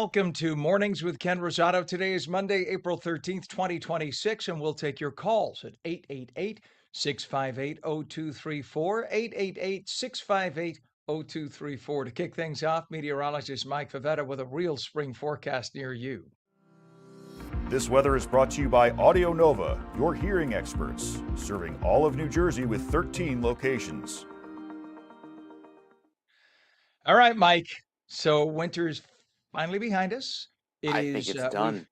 Welcome to Mornings with Ken Rosato. Today is Monday, April 13th, 2026, and we'll take your calls at 888-658-0234, 888-658-0234. To kick things off, meteorologist Mike Favetta with a real spring forecast near you. This weather is brought to you by Audio Nova, your hearing experts, serving all of New Jersey with 13 locations. All right, Mike. So winter's finally behind us. It I think is, it's we've done.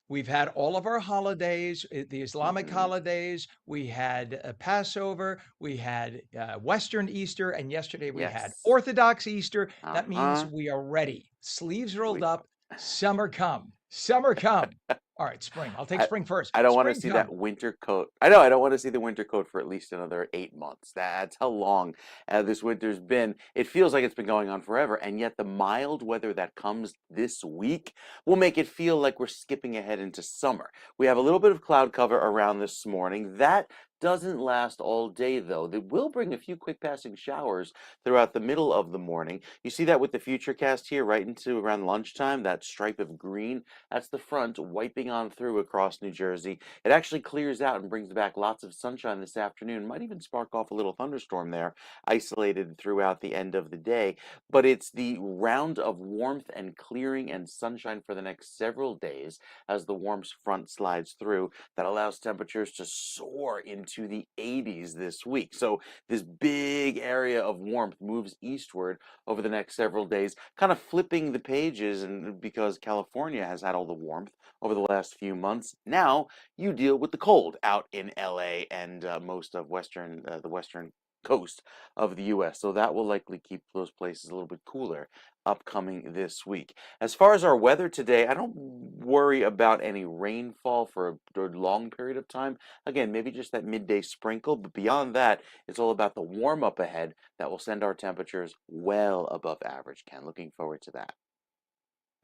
We've had all of our holidays, the Islamic Mhm. holidays. We had Passover. We had Western Easter. And yesterday we had Yes. Orthodox Easter. That means Uh-huh. we are ready. Sleeves rolled We up. Summer come. Summer come. All right, spring. I'll take I spring first. I don't want to Spring see come. that winter coat. I know I don't want to see the winter coat for at least another 8 months. That's how long this winter's been. It feels like it's been going on forever, and yet the mild weather that comes this week will make it feel like we're skipping ahead into summer. We have a little bit of cloud cover around this morning. That doesn't last all day, though. They will bring a few quick passing showers throughout the middle of the morning. You see that with the futurecast here, right into around lunchtime, that stripe of green. That's the front wiping on through across New Jersey. It actually clears out and brings back lots of sunshine this afternoon. Might even spark off a little thunderstorm there, isolated throughout the end of the day. But it's the round of warmth and clearing and sunshine for the next several days as the warm front slides through that allows temperatures to soar into the 80s this week. So this big area of warmth moves eastward over the next several days, kind of flipping the pages, and because California has had all the warmth over the last few months, now you deal with the cold out in LA and most of the western coast of the US. So that will likely keep those places a little bit cooler upcoming this week. As far as our weather today, I don't worry about any rainfall for a long period of time. Again, maybe just that midday sprinkle, but beyond that, it's all about the warm up ahead that will send our temperatures well above average, Ken. Looking forward to that.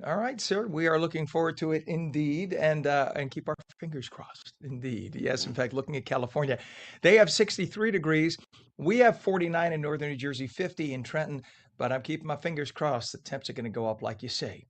All right, sir. We are looking forward to it indeed, and keep our fingers crossed. Indeed, yes. In Mhm. fact, looking at California, they have 63 degrees. We have 49 in northern New Jersey, 50 in Trenton. But I'm keeping my fingers crossed. The temps are going to go up, like you say.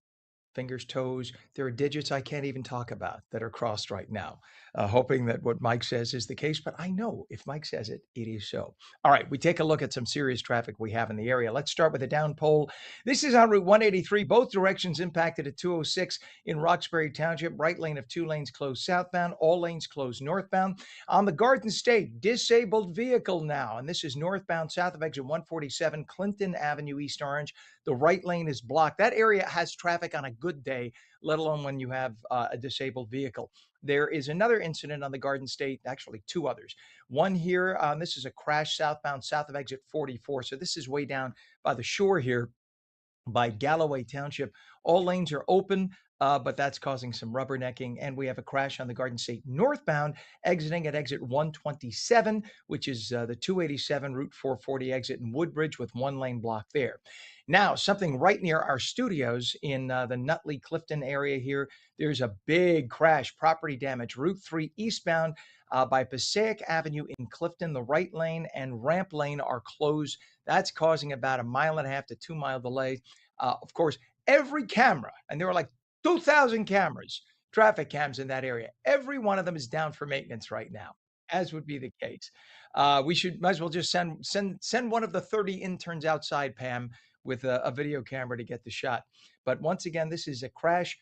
Fingers, toes. There are digits I can't even talk about that are crossed right now, hoping that what Mike says is the case. But I know if Mike says it, it is so. All right, we take a look at some serious traffic we have in the area. Let's start with the down pole. This is on Route 183, both directions impacted at 206 in Roxbury Township. Right lane of 2 lanes closed southbound, all lanes closed northbound. On the Garden State, disabled vehicle now, and this is northbound south of exit 147, Clinton Avenue, East Orange. The right lane is blocked. That area has traffic on a good day, let alone when you have a disabled vehicle. There is another incident on the Garden State, actually two others. One here, this is a crash southbound south of exit 44. So this is way down by the shore here by Galloway Township. All lanes are open, but that's causing some rubbernecking. And we have a crash on the Garden State northbound, exiting at exit 127, which is the 287 Route 440 exit in Woodbridge with one lane block there. Now, something right near our studios in the Nutley Clifton area here. There's a big crash, property damage, Route 3 eastbound by Passaic Avenue in Clifton. The right lane and ramp lane are closed. That's causing about a mile and a half to 2 mile delay. Of course, every camera, and there are like 2,000 cameras, traffic cams in that area. Every one of them is down for maintenance right now, as would be the case. We should might as well just send one of the 30 interns outside, Pam, with a video camera to get the shot. But once again, this is a crash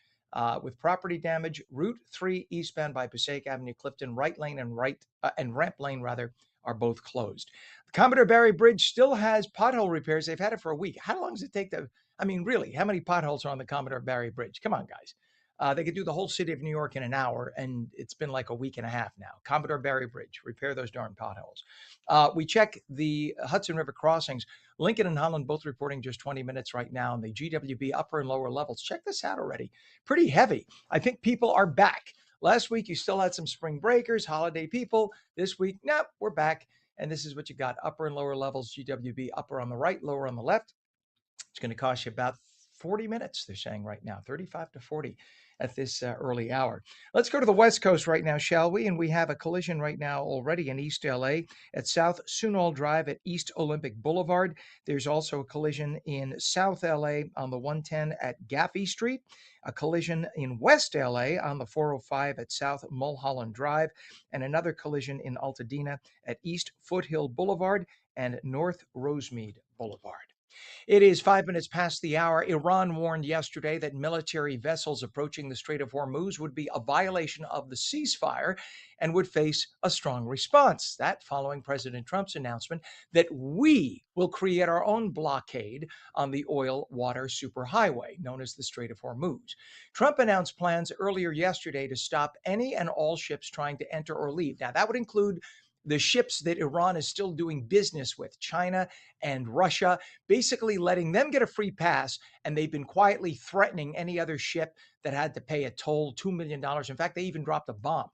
with property damage. Route 3 eastbound by Passaic Avenue, Clifton, right lane and ramp lane rather are both closed. The Commodore Barry Bridge still has pothole repairs. They've had it for a week. How long does it take to? I mean, really, how many potholes are on the Commodore Barry Bridge? Come on, guys. They could do the whole city of New York in an hour, and it's been like a week and a half now. Commodore Barry Bridge, repair those darn potholes. We check the Hudson River crossings. Lincoln and Holland both reporting just 20 minutes right now, and the GWB upper and lower levels. Check this out already. Pretty heavy. I think people are back. Last week, you still had some spring breakers, holiday people. This week, nope, we're back. And this is what you got upper and lower levels, GWB upper on the right, lower on the left. It's going to cost you about 40 minutes, they're saying right now, 35 to 40 at this early hour. Let's go to the West Coast right now, shall we? And we have a collision right now already in East LA at South Sunol Drive at East Olympic Boulevard. There's also a collision in South LA on the 110 at Gaffey Street, a collision in West LA on the 405 at South Mulholland Drive, and another collision in Altadena at East Foothill Boulevard and North Rosemead Boulevard. It is 5 minutes past the hour. Iran warned yesterday that military vessels approaching the Strait of Hormuz would be a violation of the ceasefire and would face a strong response. That following President Trump's announcement that we will create our own blockade on the oil water superhighway known as the Strait of Hormuz. Trump announced plans earlier yesterday to stop any and all ships trying to enter or leave. Now, that would include the ships that Iran is still doing business with, China and Russia, basically letting them get a free pass. And they've been quietly threatening any other ship that had to pay a toll, $2 million. In fact, they even dropped a bomb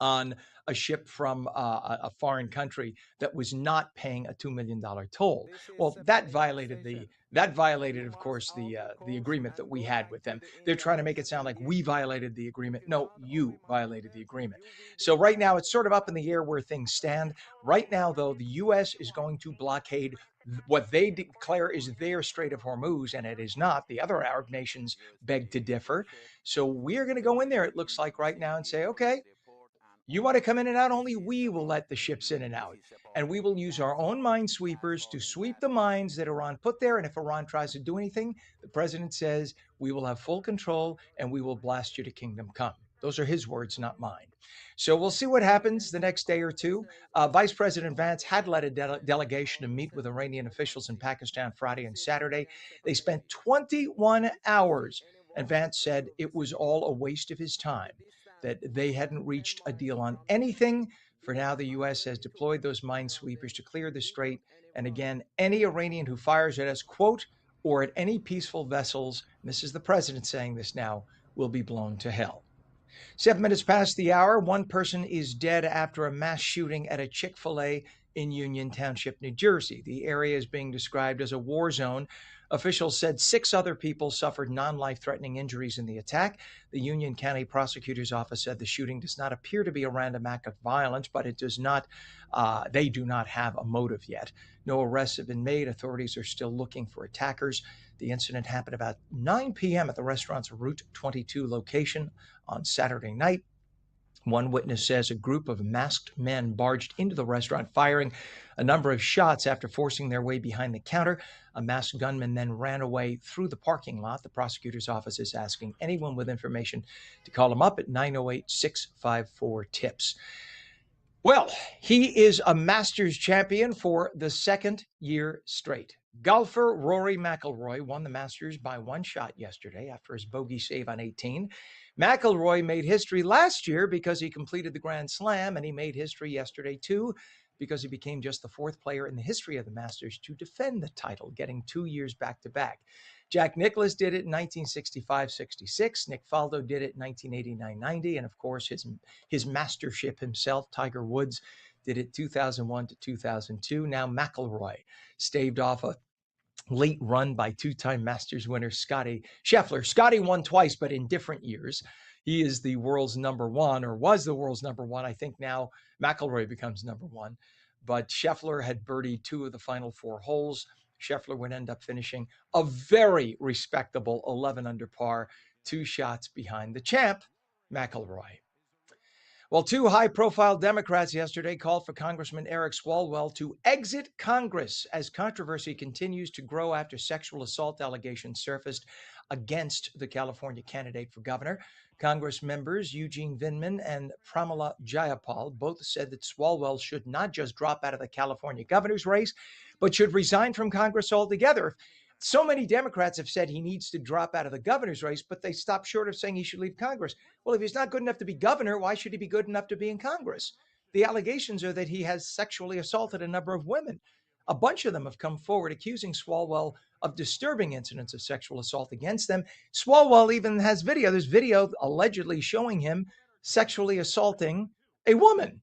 on a ship from a foreign country that was not paying a $2 million toll. Well, that violated, of course, the agreement that we had with them. They're trying to make it sound like we violated the agreement. No, you violated the agreement. So right now, it's sort of up in the air where things stand. Right now, though, the U.S. is going to blockade what they declare is their Strait of Hormuz, and it is not. The other Arab nations beg to differ. So we're going to go in there, it looks like right now, and say, okay, you want to come in and out? Only we will let the ships in and out. And we will use our own minesweepers to sweep the mines that Iran put there. And if Iran tries to do anything, the president says we will have full control and we will blast you to kingdom come. Those are his words, not mine. So we'll see what happens the next day or two. Vice President Vance had led a delegation to meet with Iranian officials in Pakistan Friday and Saturday. They spent 21 hours, and Vance said it was all a waste of his time, that they hadn't reached a deal on anything. For now, the U.S. has deployed those minesweepers to clear the strait. And again, any Iranian who fires at us, quote, or at any peaceful vessels, and this is the president saying this now, will be blown to hell. 7 minutes past the hour, one person is dead after a mass shooting at a Chick-fil-A in Union Township, New Jersey. The area is being described as a war zone. Officials said 6 other people suffered non-life-threatening injuries in the attack. The Union County Prosecutor's Office said the shooting does not appear to be a random act of violence, but it does not. They do not have a motive yet. No arrests have been made. Authorities are still looking for attackers. The incident happened about 9 p.m. at the restaurant's Route 22 location on Saturday night. One witness says a group of masked men barged into the restaurant, firing a number of shots after forcing their way behind the counter. A masked gunman then ran away through the parking lot. The prosecutor's office is asking anyone with information to call him up at 908-654-TIPS. Well, he is a Masters champion for the second year straight. Golfer Rory McIlroy won the Masters by 1 shot yesterday after his bogey save on 18. McIlroy made history last year because he completed the Grand Slam, and he made history yesterday too because he became just the 4th player in the history of the Masters to defend the title, getting 2 years back-to-back. Jack Nicklaus did it in 1965-66. Nick Faldo did it in 1989-90. And, of course, his mastership himself, Tiger Woods, did it 2001 to 2002. Now McIlroy staved off a late run by 2-time Masters winner Scotty Scheffler. Scotty won twice, but in different years. He is the world's number one, or was the world's number one. I think now McIlroy becomes number one. But Scheffler had birdied 2 of the final 4 holes. Scheffler would end up finishing a very respectable 11 under par, 2 shots behind the champ, McIlroy. Well, 2 high-profile Democrats yesterday called for Congressman Eric Swalwell to exit Congress as controversy continues to grow after sexual assault allegations surfaced against the California candidate for governor. Congress members Eugene Vindman and Pramila Jayapal both said that Swalwell should not just drop out of the California governor's race, but should resign from Congress altogether. So many Democrats have said he needs to drop out of the governor's race, but they stop short of saying he should leave Congress. Well, if he's not good enough to be governor, why should he be good enough to be in Congress? The allegations are that he has sexually assaulted a number of women. A bunch of them have come forward accusing Swalwell of disturbing incidents of sexual assault against them. Swalwell even has video. There's video allegedly showing him sexually assaulting a woman.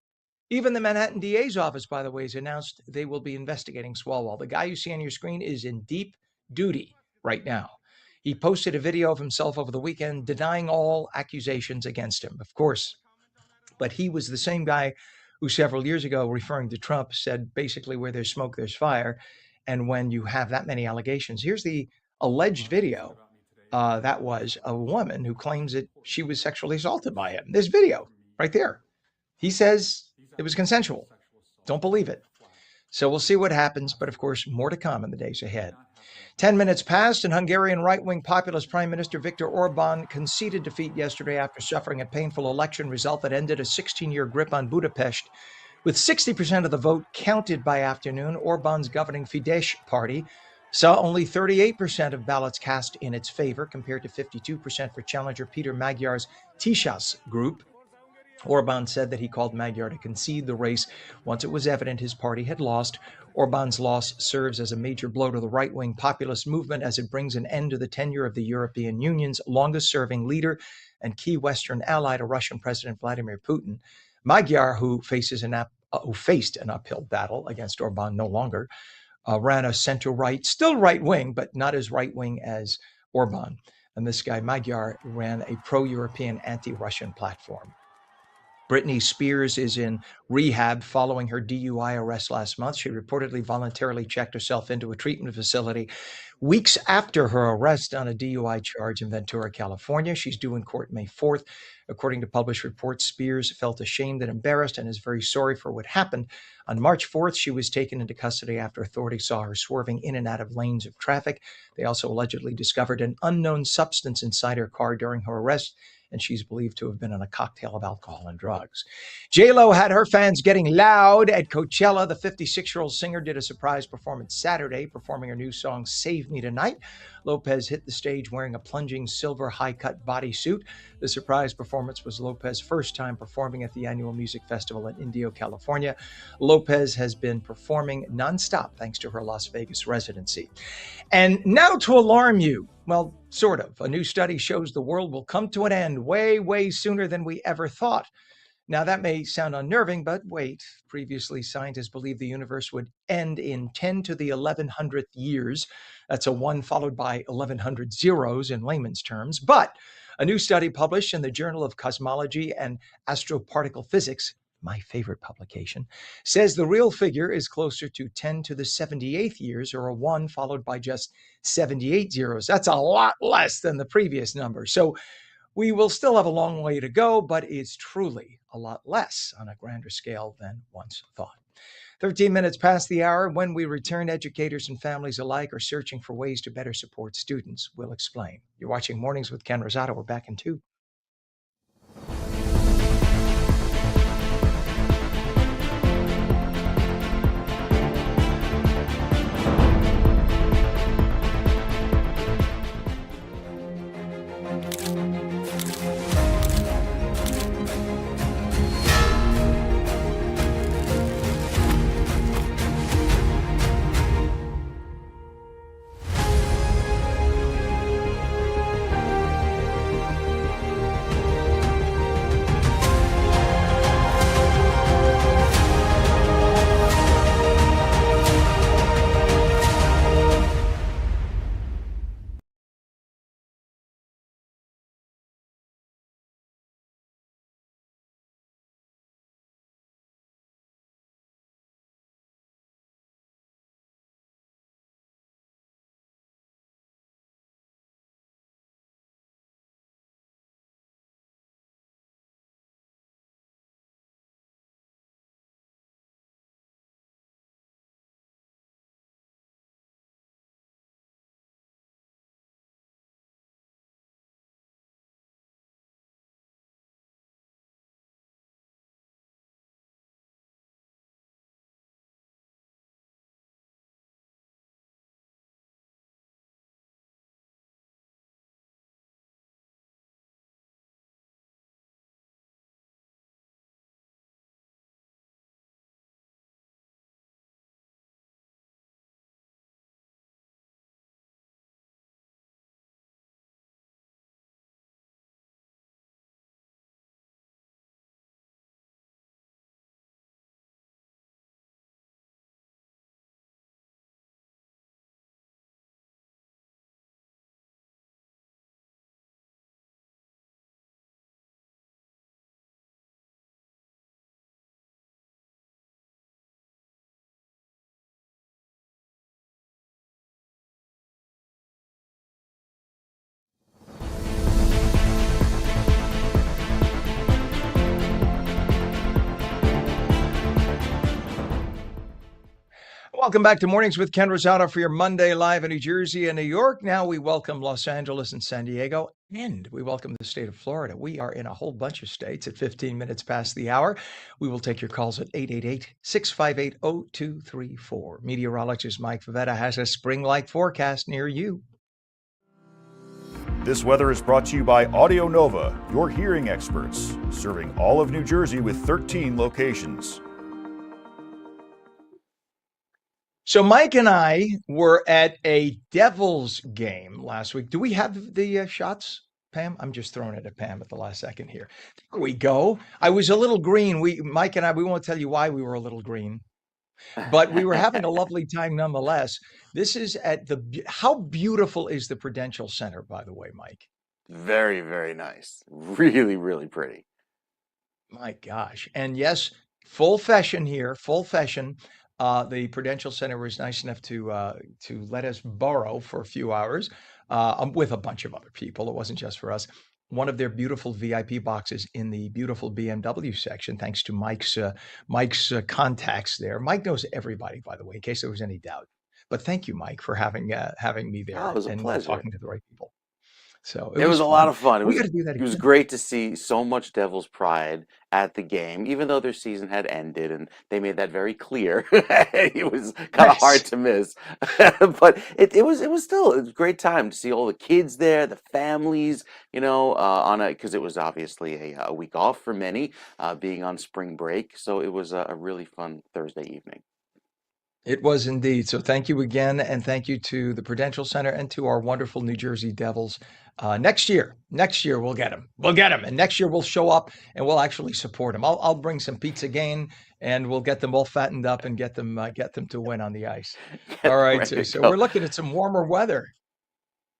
Even the Manhattan DA's office, by the way, has announced they will be investigating Swalwell. The guy you see on your screen is in deep duty right now. He posted a video of himself over the weekend denying all accusations against him, of course. But he was the same guy who several years ago, referring to Trump, said basically where there's smoke, there's fire. And when you have that many allegations, here's the alleged video. That was a woman who claims that she was sexually assaulted by him. This video right there. He says it was consensual. Don't believe it. So we'll see what happens. But of course, more to come in the days ahead. 10 minutes passed, and Hungarian right-wing populist Prime Minister Viktor Orban conceded defeat yesterday after suffering a painful election result that ended a 16-year grip on Budapest. With 60% of the vote counted by afternoon, Orban's governing Fidesz party saw only 38% of ballots cast in its favor, compared to 52% for challenger Peter Magyar's Tisas group. Orban said that he called Magyar to concede the race once it was evident his party had lost. Orban's loss serves as a major blow to the right-wing populist movement as it brings an end to the tenure of the European Union's longest-serving leader and key Western ally to Russian President Vladimir Putin. Magyar, who faced an uphill battle against Orban no longer, ran a center-right, still right-wing, but not as right-wing as Orban. And this guy, Magyar, ran a pro-European, anti-Russian platform. Britney Spears is in rehab following her DUI arrest last month. She reportedly voluntarily checked herself into a treatment facility weeks after her arrest on a DUI charge in Ventura, California. She's due in court May 4th. According to published reports, Spears felt ashamed and embarrassed and is very sorry for what happened. On March 4th, she was taken into custody after authorities saw her swerving in and out of lanes of traffic. They also allegedly discovered an unknown substance inside her car during her arrest, and she's believed to have been on a cocktail of alcohol and drugs. J-Lo had her fans getting loud at Coachella. The 56-year-old singer did a surprise performance Saturday, performing her new song, Save Me Tonight. Lopez hit the stage wearing a plunging silver high-cut bodysuit. The surprise performance was Lopez's first time performing at the annual music festival in Indio, California. Lopez has been performing nonstop thanks to her Las Vegas residency. And now to alarm you, well, sort of. A new study shows the world will come to an end way, way sooner than we ever thought. Now, that may sound unnerving, but wait. Previously, scientists believed the universe would end in 10 to the 1100th years. That's a 1 followed by 1100 zeros in layman's terms. But a new study published in the Journal of Cosmology and Astroparticle Physics, my favorite publication, says the real figure is closer to 10 to the 78th years, or a 1 followed by just 78 zeros. That's a lot less than the previous number. So we will still have a long way to go, but it's truly a lot less on a grander scale than once thought. 13 minutes past the hour. When we return, educators and families alike are searching for ways to better support students. We'll explain. You're watching Mornings with Ken Rosato. We're back in 2. Welcome back to Mornings with Ken Rosato for your Monday live in New Jersey and New York. Now we welcome Los Angeles and San Diego, and we welcome the state of Florida. We are in a whole bunch of states at 15 minutes past the hour. We will take your calls at 888-658-0234. Meteorologist Mike Favetta has a spring-like forecast near you. This weather is brought to you by Audio Nova, your hearing experts, serving all of New Jersey with 13 locations. So Mike and I were at a Devils game last week. Do we have the shots, Pam? I'm just throwing it at Pam at the last second here. There we go. I was a little green. Mike and I, we won't tell you why we were a little green, but we were having a lovely time nonetheless. This is at how beautiful is the Prudential Center, by the way, Mike? Very, very nice. Really, really pretty. My gosh. And yes, full fashion here, full fashion. The Prudential Center was nice enough to let us borrow for a few hours with a bunch of other people. It wasn't just for us. One of their beautiful VIP boxes in the beautiful BMW section, thanks to Mike's contacts there. Mike knows everybody, by the way, in case there was any doubt. But thank you, Mike, for having me there it was a and pleasure. talking to the right people. So it was a lot of fun. We got to do that again. It was great to see so much Devils pride at the game, even though their season had ended, and they made that very clear. It was kind of hard to miss, but it was still a great time to see all the kids there, the families, because it was obviously a week off for many, being on spring break. So it was a really fun Thursday evening. It was indeed. So thank you again, and thank you to the Prudential Center and to our wonderful New Jersey Devils. Next year we'll get them. We'll get them, and next year we'll show up and we'll actually support them. I'll bring some pizza again, and we'll get them all fattened up and get them to win on the ice. All right, so we're looking at some warmer weather.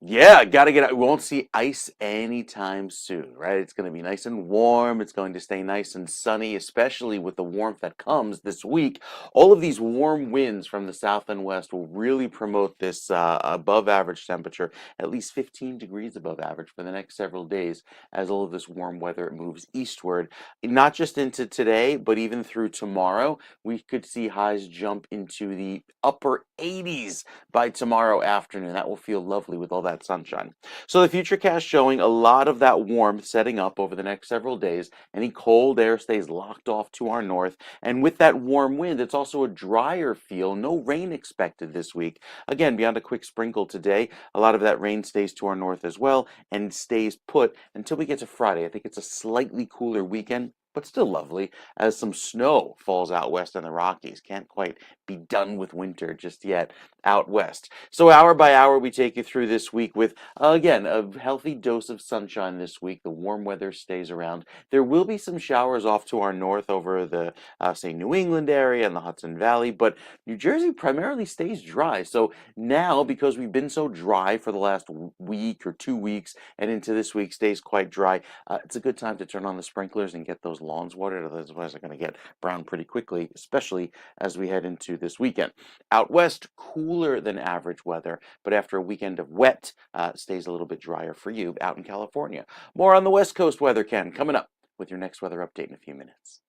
Yeah, gotta get out. We won't see ice anytime soon, right? It's going to be nice and warm. It's going to stay nice and sunny, especially with the warmth that comes this week. All of these warm winds from the south and west will really promote this above average temperature, at least 15 degrees above average for the next several days as all of this warm weather moves eastward. Not just into today, but even through tomorrow, we could see highs jump into the upper 80s by tomorrow afternoon. That will feel lovely with all that sunshine. So the futurecast showing a lot of that warmth setting up over the next several days. Any cold air stays locked off to our north, and with that warm wind, it's also a drier feel. No rain expected this week. Again, beyond a quick sprinkle today, a lot of that rain stays to our north as well and stays put until we get to Friday. I think it's a slightly cooler weekend, but still lovely, as some snow falls out west in the Rockies. Can't quite be done with winter just yet out west. So hour by hour, we take you through this week with, again, a healthy dose of sunshine this week. The warm weather stays around. There will be some showers off to our north over the, say, New England area and the Hudson Valley, but New Jersey primarily stays dry. So now, because we've been so dry for the last week or 2 weeks, and into this week stays quite dry, it's a good time to turn on the sprinklers and get those lawns watered. Otherwise, they're going to get brown pretty quickly, especially as we head into this weekend. Out west, cooler than average weather, but after a weekend of wet, stays a little bit drier for you out in California. More on the West Coast weather, Ken, coming up with your next weather update in a few minutes.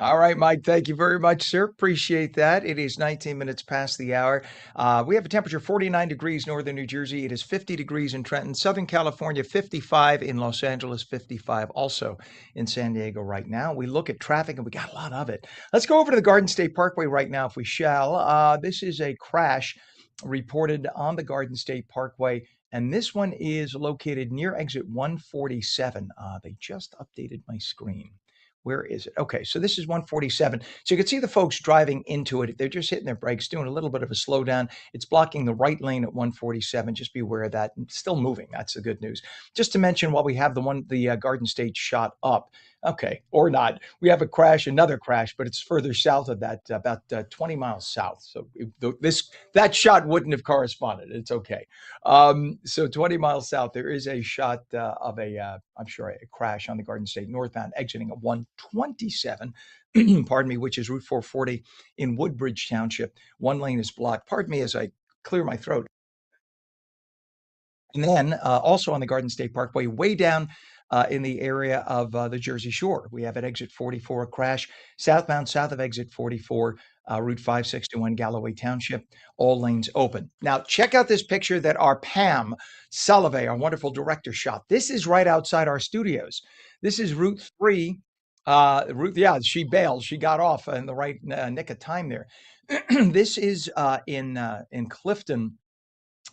All right, Mike, thank you very much, sir. Appreciate that. It is 19 minutes past the hour. We have a temperature 49 degrees northern New Jersey. It is 50 degrees in Trenton, Southern California, 55 in Los Angeles, 55 also in San Diego right now. We look at traffic, and we got a lot of it. Let's go over to the Garden State Parkway right now, if we shall. This is a crash reported on the Garden State Parkway, and this one is located near exit 147. They just updated my screen. Where is it? Okay, so this is 147. So you can see the folks driving into it. They're just hitting their brakes, doing a little bit of a slowdown. It's blocking the right lane at 147. Just be aware of that. It's still moving. That's the good news. Just to mention, while we have the Garden State shot up, okay, or not, we have another crash, but it's further south of that, about 20 miles south. So that shot wouldn't have corresponded. It's okay. So 20 miles south, there is a shot of I'm sure, a crash on the Garden State northbound exiting at 127, pardon me, which is Route 440 in Woodbridge Township. One lane is blocked. Pardon me as I clear my throat. And then also on the Garden State Parkway, way down in the area of the Jersey Shore. We have at exit 44 a crash southbound south of exit 44, Route 561, Galloway Township, all lanes open. Now, check out this picture that our Pam Sullivan, our wonderful director, shot. This is right outside our studios. This is Route 3. Yeah, she bailed. She got off in the right nick of time there. This is in Clifton,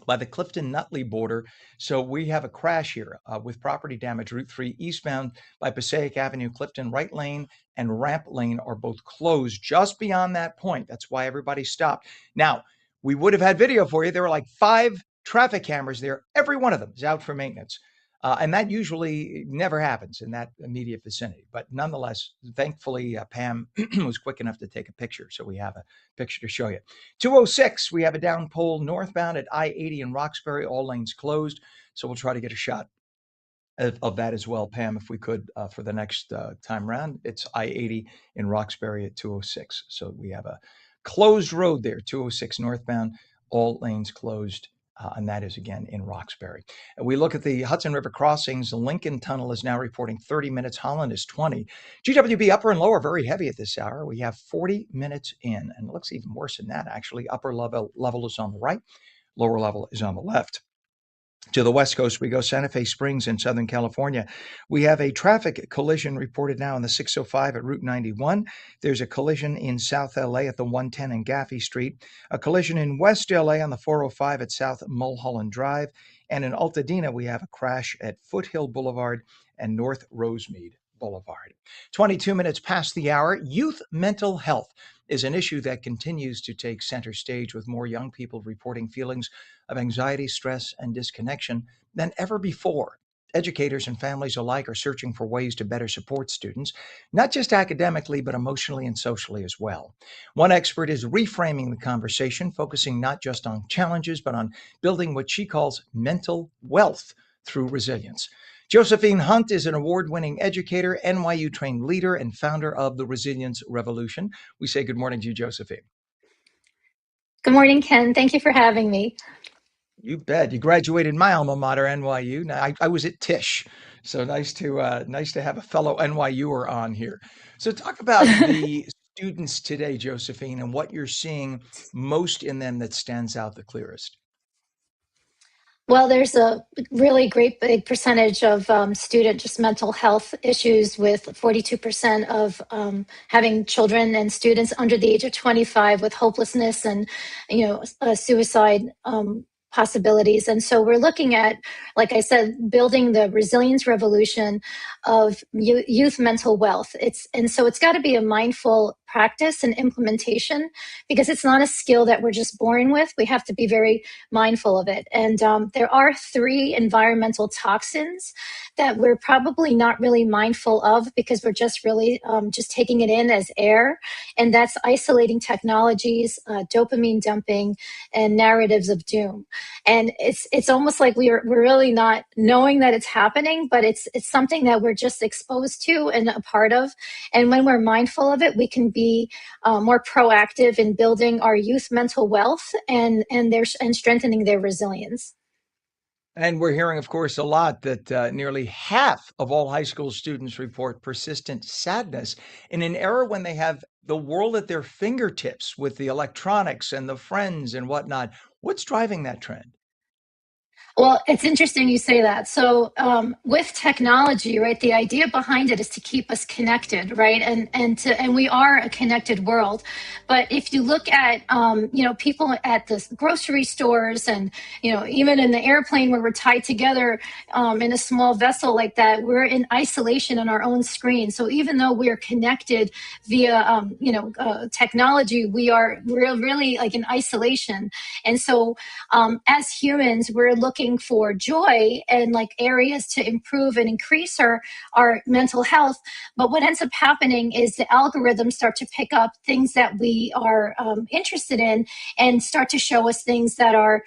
by the Clifton Nutley border. So we have a crash here with property damage. Route 3 eastbound by Passaic Avenue, Clifton right lane and ramp lane are both closed just beyond that point. That's why everybody stopped. Now, we would have had video for you. There were like 5 traffic cameras there. Every one of them is out for maintenance. And that usually never happens in that immediate vicinity. But nonetheless, thankfully, Pam was quick enough to take a picture. So we have a picture to show you. 206, we have a down pole northbound at I-80 in Roxbury, all lanes closed. So we'll try to get a shot of that as well, Pam, if we could, for the next time round. It's I-80 in Roxbury at 206. So we have a closed road there, 206 northbound, all lanes closed. And that is, again, in Roxbury. We look at the Hudson River crossings. Lincoln Tunnel is now reporting 30 minutes. Holland is 20. GWB upper and lower very heavy at this hour. We have 40 minutes in, and it looks even worse than that, actually. Upper level is on the right. Lower level is on the left. To the west coast, we go Santa Fe Springs in Southern California. We have a traffic collision reported now on the 605 at Route 91. There's a collision in South LA at the 110 and Gaffey Street, a collision in West LA on the 405 at South Mulholland Drive, and in Altadena, we have a crash at Foothill Boulevard and North Rosemead Boulevard. 22 minutes past the hour. Youth mental health is an issue that continues to take center stage, with more young people reporting feelings of anxiety, stress, and disconnection than ever before. Educators and families alike are searching for ways to better support students, not just academically, but emotionally and socially as well. One expert is reframing the conversation, focusing not just on challenges, but on building what she calls mental wealth through resilience. Josephine Hunt is an award-winning educator, NYU-trained leader, and founder of the Resilience Revolution. We say good morning to you, Josephine. Good morning, Ken. Thank you for having me. You bet. You graduated my alma mater, NYU. Now, I was at Tisch, so nice to have a fellow NYUer on here. So talk about the students today, Josephine, and what you're seeing most in them that stands out the clearest. Well, there's a really great big percentage of student just mental health issues, with 42% of having children and students under the age of 25 with hopelessness and, suicide possibilities. And so we're looking at, like I said, building the resilience revolution of youth mental wealth. So it's got to be a mindful practice and implementation, because it's not a skill that we're just born with. We have to be very mindful of it. And there are 3 environmental toxins that we're probably not really mindful of, because we're just really just taking it in as air. And that's isolating technologies, dopamine dumping, and narratives of doom. And it's almost like we're really not knowing that it's happening, but it's something that we're just exposed to and a part of. And when we're mindful of it, we can be more proactive in building our youth mental wealth and strengthening their resilience. And we're hearing, of course, a lot that nearly half of all high school students report persistent sadness in an era when they have the world at their fingertips with the electronics and the friends and whatnot. What's driving that trend? Well, it's interesting you say that. So with technology, right, the idea behind it is to keep us connected, right? And we are a connected world. But if you look at, people at the grocery stores and, even in the airplane where we're tied together in a small vessel like that, we're in isolation on our own screen. So even though we're connected via, technology, we're really like in isolation. And so as humans, we're looking for joy and like areas to improve and increase our mental health. But what ends up happening is the algorithms start to pick up things that we are interested in and start to show us things that are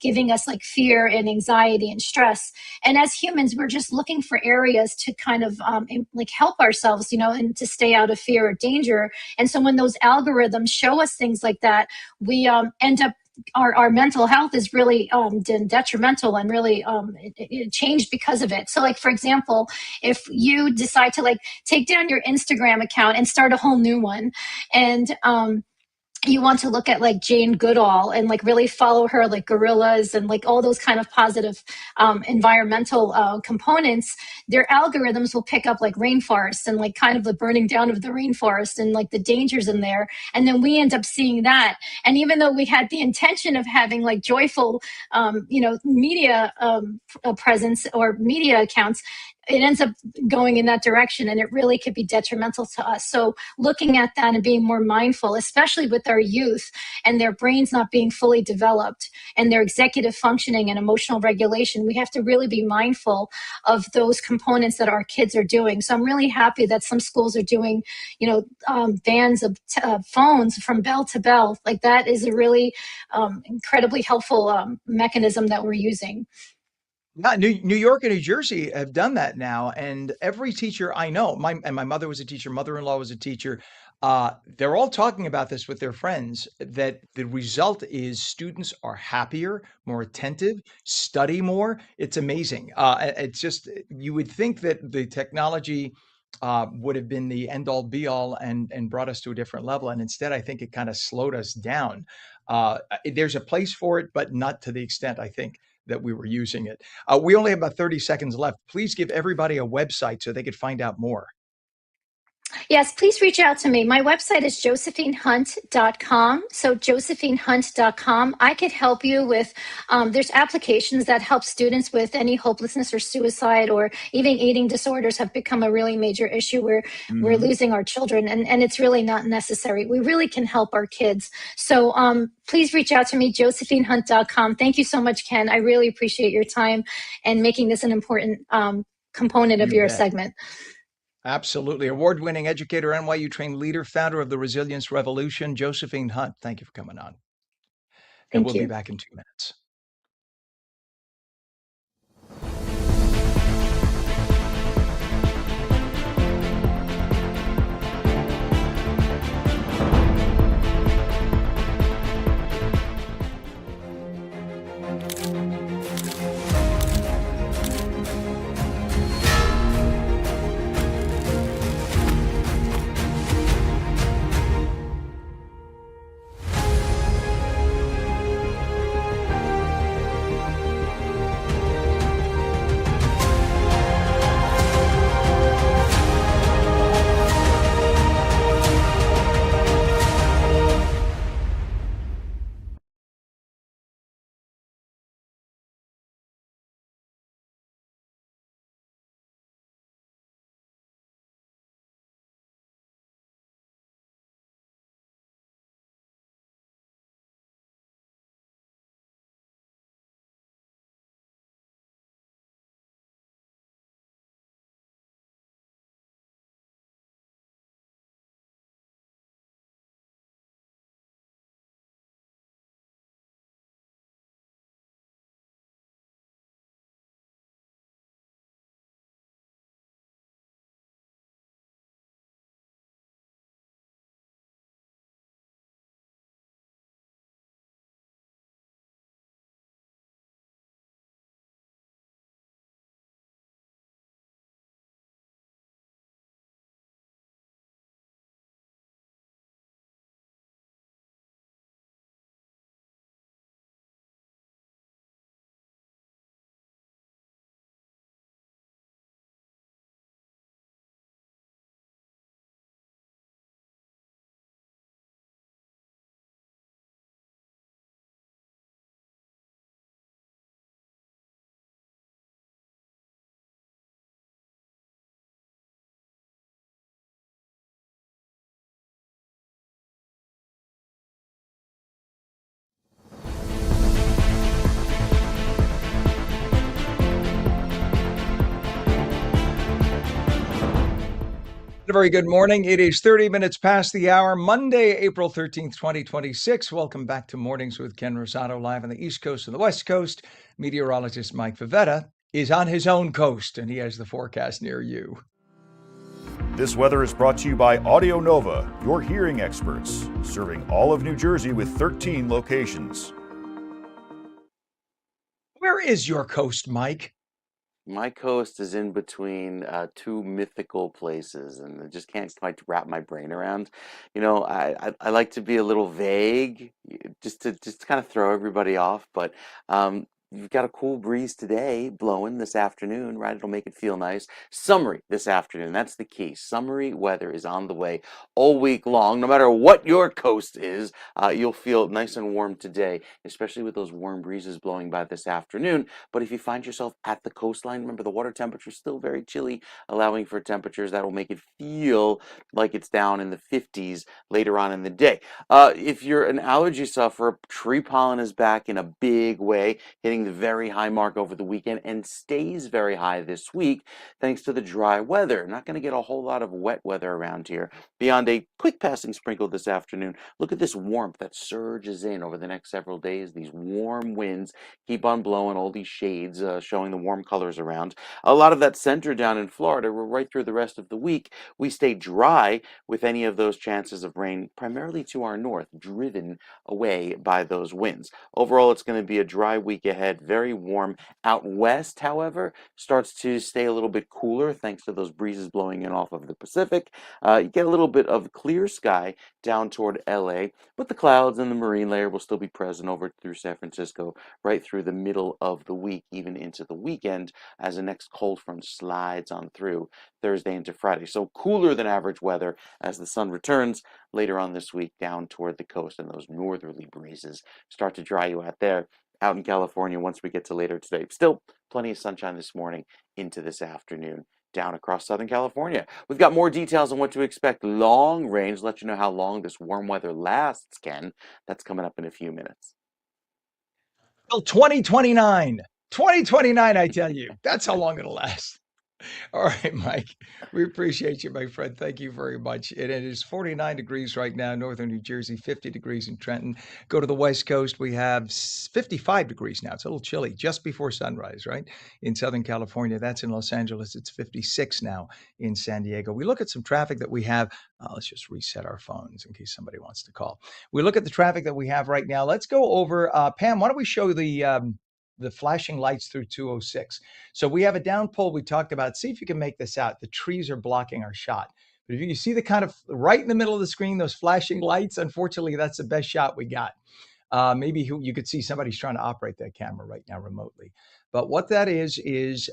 giving us like fear and anxiety and stress. And as humans, we're just looking for areas to kind of like help ourselves, and to stay out of fear or danger. And so when those algorithms show us things like that, we end up our mental health is really detrimental and really it changed because of it. So like, for example, if you decide to like take down your Instagram account and start a whole new one, and you want to look at like Jane Goodall and like really follow her, like gorillas and like all those kind of positive environmental components, their algorithms will pick up like rainforests and like kind of the burning down of the rainforest and like the dangers in there. And then we end up seeing that. And even though we had the intention of having like joyful, media presence or media accounts, it ends up going in that direction, and it really could be detrimental to us. So looking at that and being more mindful, especially with our youth and their brains not being fully developed and their executive functioning and emotional regulation, we have to really be mindful of those components that our kids are doing. So I'm really happy that some schools are doing, bans of phones from bell to bell. Like that is a really incredibly helpful mechanism that we're using. Yeah, New York and New Jersey have done that now, and every teacher I know, my mother was a teacher, mother-in-law was a teacher. They're all talking about this with their friends. That the result is students are happier, more attentive, study more. It's amazing. It's just you would think that the technology would have been the end all be all and brought us to a different level, and instead, I think it kind of slowed us down. There's a place for it, but not to the extent I think that we were using it. We only have about 30 seconds left. Please give everybody a website so they could find out more. Yes, please reach out to me. My website is josephinehunt.com. So josephinehunt.com. I could help you with, there's applications that help students with any hopelessness or suicide or even eating disorders have become a really major issue where we're losing our children, and it's really not necessary. We really can help our kids. So please reach out to me, josephinehunt.com. Thank you so much, Ken. I really appreciate your time and making this an important component of your segment. Absolutely. Award-winning educator, NYU-trained leader, founder of the Resilience Revolution, Josephine Hunt. Thank you for coming on. And we'll be back in 2 minutes. A very good morning. It is 30 minutes past the hour, Monday, April 13th, 2026. Welcome back to Mornings with Ken Rosato, live on the East Coast and the West Coast. Meteorologist Mike Favetta is on his own coast, and he has the forecast near you. This weather is brought to you by Audio Nova, your hearing experts, serving all of New Jersey with 13 locations. Where is your coast, Mike? My coast is in between two mythical places, and I just can't quite wrap my brain around. I like to be a little vague, just to kind of throw everybody off. But you've got a cool breeze today blowing this afternoon, right? It'll make it feel nice. Summery this afternoon. That's the key. Summery weather is on the way all week long. No matter what your coast is, you'll feel nice and warm today, especially with those warm breezes blowing by this afternoon. But if you find yourself at the coastline, remember the water temperature is still very chilly, allowing for temperatures that will make it feel like it's down in the 50s later on in the day. If you're an allergy sufferer, tree pollen is back in a big way, hitting the very high mark over the weekend and stays very high this week thanks to the dry weather. Not going to get a whole lot of wet weather around here beyond a quick passing sprinkle this afternoon. Look at this warmth that surges in over the next several days. These warm winds keep on blowing all these shades, showing the warm colors around. A lot of that center down in Florida, we're right through the rest of the week. We stay dry with any of those chances of rain, primarily to our north, driven away by those winds. Overall, it's going to be a dry week ahead, very warm. Out west, however, starts to stay a little bit cooler thanks to those breezes blowing in off of the Pacific. You get a little bit of clear sky down toward LA, but the clouds and the marine layer will still be present over through San Francisco, right through the middle of the week, even into the weekend, as the next cold front slides on through Thursday into Friday. So cooler than average weather as the sun returns later on this week down toward the coast, and those northerly breezes start to dry you out there. Out in California, once we get to later today, still plenty of sunshine this morning into this afternoon down across Southern California. We've got more details on what to expect long range, let you know how long this warm weather lasts, Ken. That's coming up in a few minutes. Till 2029. 2029, I tell you. That's how long it'll last. All right, Mike. We appreciate you, my friend. Thank you very much. And it is 49 degrees right now, northern New Jersey, 50 degrees in Trenton. Go to the West Coast, we have 55 degrees now. It's a little chilly just before sunrise, right? In Southern California, that's in Los Angeles. It's 56 now in San Diego. We look at some traffic that we have. Let's just reset our phones in case somebody wants to call. We look at the traffic that we have right now. Let's go over, Pam, why don't we show the flashing lights through 206. So we have a down pole we talked about. See if you can make this out. The trees are blocking our shot. But if you see the kind of right in the middle of the screen, those flashing lights, unfortunately, that's the best shot we got. Maybe you could see somebody's trying to operate that camera right now remotely. But what that is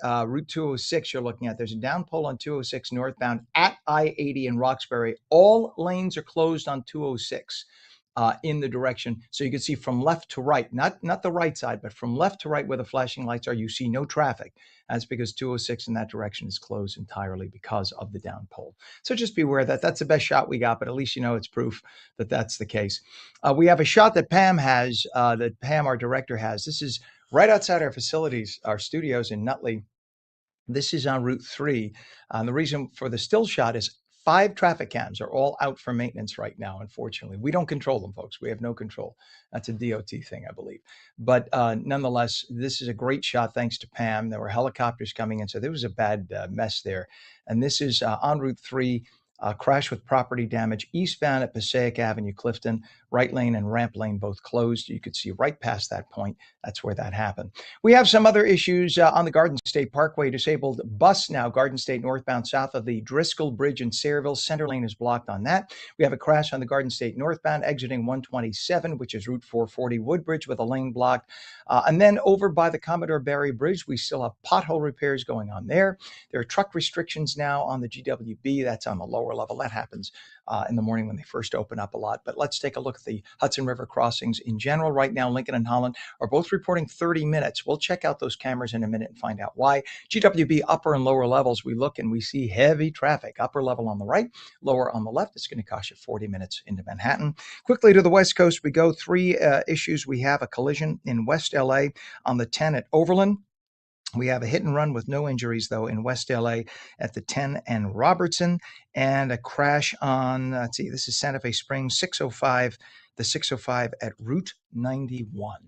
Route 206 you're looking at. There's a down pole on 206 northbound at I-80 in Roxbury. All lanes are closed on 206. In the direction. So you can see from left to right, not the right side, but from left to right where the flashing lights are, you see no traffic. That's because 206 in that direction is closed entirely because of the down pole. So just be aware that that's the best shot we got, but at least you know it's proof that that's the case. We have a shot that Pam has, that Pam, our director, has. This is right outside our facilities, our studios in Nutley. This is on Route 3. The reason for the still shot is 5 traffic cams are all out for maintenance right now, unfortunately. We don't control them, folks. We have no control. That's a DOT thing, I believe. But nonetheless, this is a great shot thanks to Pam. There were helicopters coming in, so there was a bad mess there. And this is on Route 3. Crash with property damage eastbound at Passaic Avenue, Clifton. Right lane and ramp lane both closed. You could see right past that point. That's where that happened. We have some other issues on the Garden State Parkway. Disabled bus now, Garden State northbound south of the Driscoll Bridge in Sayreville. Center lane is blocked on that. We have a crash on the Garden State northbound exiting 127, which is Route 440 Woodbridge with a lane blocked. And then over by the Commodore Barry Bridge, we still have pothole repairs going on there. There are truck restrictions now on the GWB. That's on the lower level. That happens in the morning when they first open up a lot. But let's take a look at the Hudson River crossings in general. Right now, Lincoln and Holland are both reporting 30 minutes. We'll check out those cameras in a minute and find out why. GWB upper and lower levels, we look and we see heavy traffic. Upper level on the right, lower on the left. It's going to cost you 40 minutes into Manhattan. Quickly to the West Coast we go. 3 issues. We have a collision in West LA on the 10 at Overland. We have a hit and run with no injuries, though, in West LA at the 10 and Robertson, and a crash on, this is Santa Fe Springs, 605, the 605 at Route 91.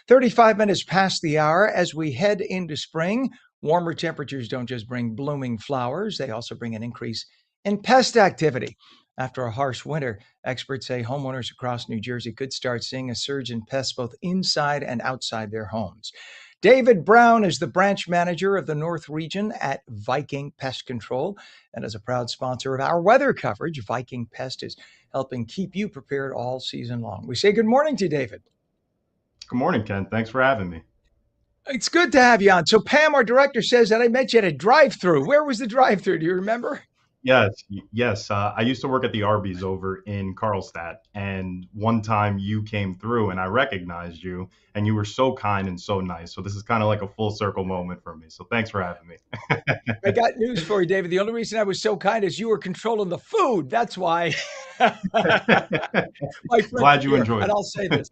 35 minutes past the hour as we head into spring. Warmer temperatures don't just bring blooming flowers, they also bring an increase in pest activity. After a harsh winter, experts say homeowners across New Jersey could start seeing a surge in pests both inside and outside their homes. David Brown is the branch manager of the North Region at Viking Pest Control. And as a proud sponsor of our weather coverage, Viking Pest is helping keep you prepared all season long. We say good morning to you, David. Good morning, Ken. Thanks for having me. It's good to have you on. So Pam, our director, says that I met you at a drive-through. Where was the drive-through? Do you remember? Yes. I used to work at the Arby's over in Carlstadt, and one time you came through and I recognized you, and you were so kind and so nice. So this is kind of like a full circle moment for me. So thanks for having me. I got news for you, David. The only reason I was so kind is you were controlling the food. That's why. My friend Glad you here, enjoyed and it. I'll say this.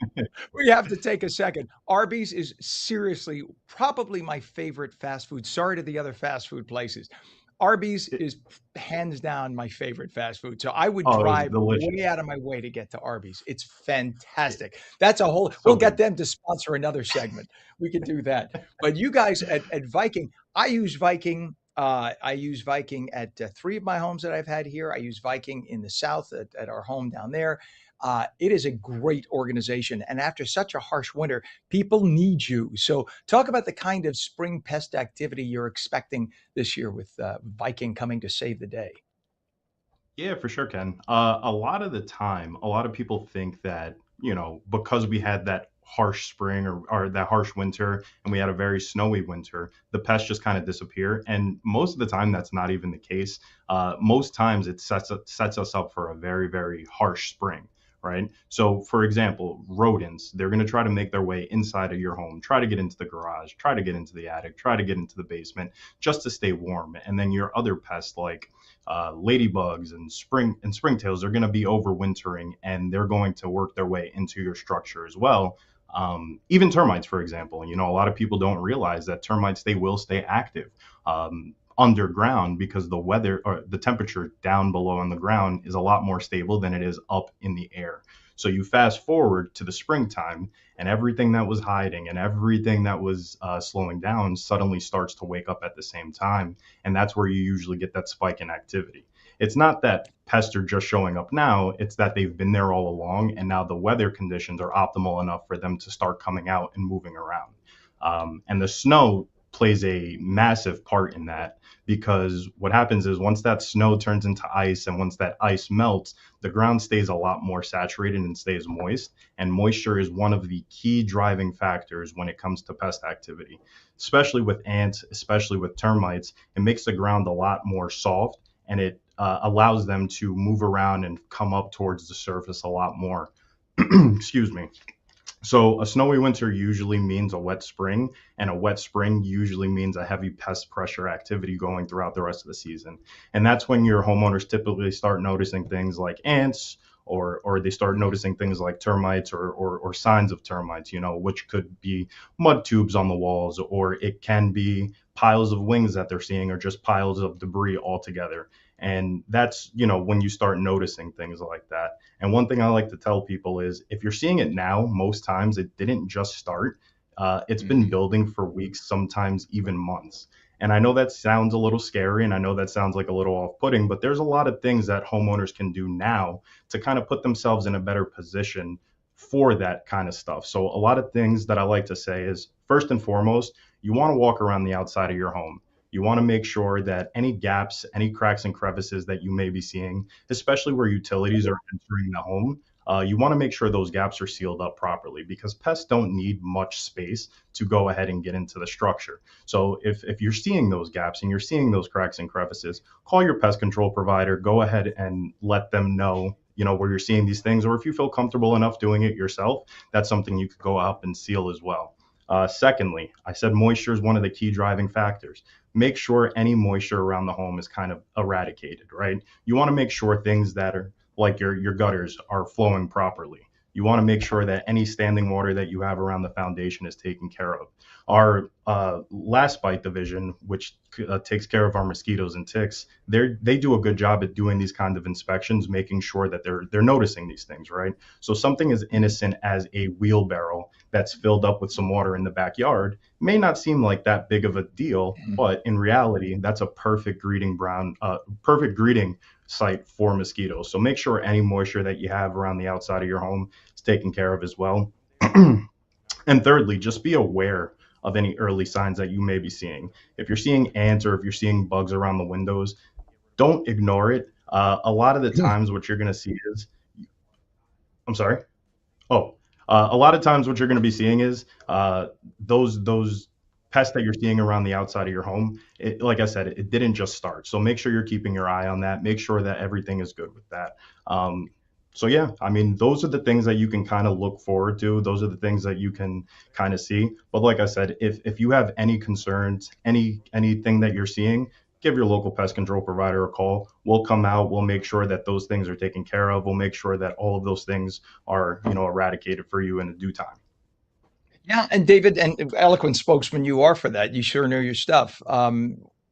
We have to take a second. Arby's is seriously probably my favorite fast food. Sorry to the other fast food places. Arby's is hands down my favorite fast food. So I would Oh, it was drive way delicious. out of my way to get to Arby's. It's fantastic. That's a whole, So we'll get good. them to sponsor another segment. We could do that. But you guys at Viking, I use Viking. I use Viking at three of my homes that I've had here. I use Viking in the South at our home down there. It is a great organization. And after such a harsh winter, people need you. So, talk about the kind of spring pest activity you're expecting this year with Viking coming to save the day. Yeah, for sure, Ken. A lot of the time, a lot of people think that, because we had that harsh spring or that harsh winter and we had a very snowy winter, the pests just kind of disappear. And most of the time, that's not even the case. Most times, it sets us up for a very, very harsh spring. Right. So, for example, rodents, they're going to try to make their way inside of your home, try to get into the garage, try to get into the attic, try to get into the basement just to stay warm. And then your other pests like ladybugs and springtails, they're going to be overwintering and they're going to work their way into your structure as well. Even termites, for example, a lot of people don't realize that termites, they will stay active underground because the weather or the temperature down below on the ground is a lot more stable than it is up in the air. So you fast forward to the springtime, and everything that was hiding and everything that was slowing down suddenly starts to wake up at the same time. And that's where you usually get that spike in activity. It's not that pests are just showing up now, it's that they've been there all along. And now the weather conditions are optimal enough for them to start coming out and moving around. And the snow plays a massive part in that because what happens is once that snow turns into ice and once that ice melts, the ground stays a lot more saturated and stays moist. And moisture is one of the key driving factors when it comes to pest activity, especially with ants, especially with termites. It makes the ground a lot more soft and it allows them to move around and come up towards the surface a lot more. Excuse me. So a snowy winter usually means a wet spring, and a wet spring usually means a heavy pest pressure activity going throughout the rest of the season. And that's when your homeowners typically start noticing things like ants, or they start noticing things like termites or signs of termites, which could be mud tubes on the walls, or it can be piles of wings that they're seeing, or just piles of debris altogether. And that's, when you start noticing things like that. And one thing I like to tell people is if you're seeing it now, most times it didn't just start. It's been building for weeks, sometimes even months. And I know that sounds a little scary and I know that sounds like a little off-putting, but there's a lot of things that homeowners can do now to kind of put themselves in a better position for that kind of stuff. So a lot of things that I like to say is first and foremost, you want to walk around the outside of your home. You want to make sure that any gaps, any cracks and crevices that you may be seeing, especially where utilities are entering the home, you want to make sure those gaps are sealed up properly because pests don't need much space to go ahead and get into the structure. So if you're seeing those gaps and you're seeing those cracks and crevices, call your pest control provider, go ahead and let them know, where you're seeing these things, or if you feel comfortable enough doing it yourself, that's something you could go up and seal as well. Secondly, I said moisture is one of the key driving factors. Make sure any moisture around the home is kind of eradicated, right? You want to make sure things that are like your gutters are flowing properly. You want to make sure that any standing water that you have around the foundation is taken care of. Our last bite division, which takes care of our mosquitoes and ticks, they do a good job at doing these kinds of inspections, making sure that they're noticing these things, right? So something as innocent as a wheelbarrow that's filled up with some water in the backyard may not seem like that big of a deal, but in reality, that's a perfect perfect greeting site for mosquitoes. So make sure any moisture that you have around the outside of your home is taken care of as well. And thirdly, just be aware of any early signs that you may be seeing. If you're seeing ants or if you're seeing bugs around the windows, don't ignore it. A lot of the times, what you're going to see is, I'm sorry. Oh, a lot of times what you're going to be seeing is those pests that you're seeing around the outside of your home. Like I said, it didn't just start. So make sure you're keeping your eye on that. Make sure that everything is good with that. So yeah, I mean, those are the things that you can kind of look forward to. Those are the things that you can kind of see. But like I said, if you have any concerns, anything that you're seeing, give your local pest control provider a call. We'll come out. We'll make sure that those things are taken care of. We'll make sure that all of those things are, eradicated for you in a due time. Yeah, and David, and eloquent spokesman you are for that. You sure know your stuff.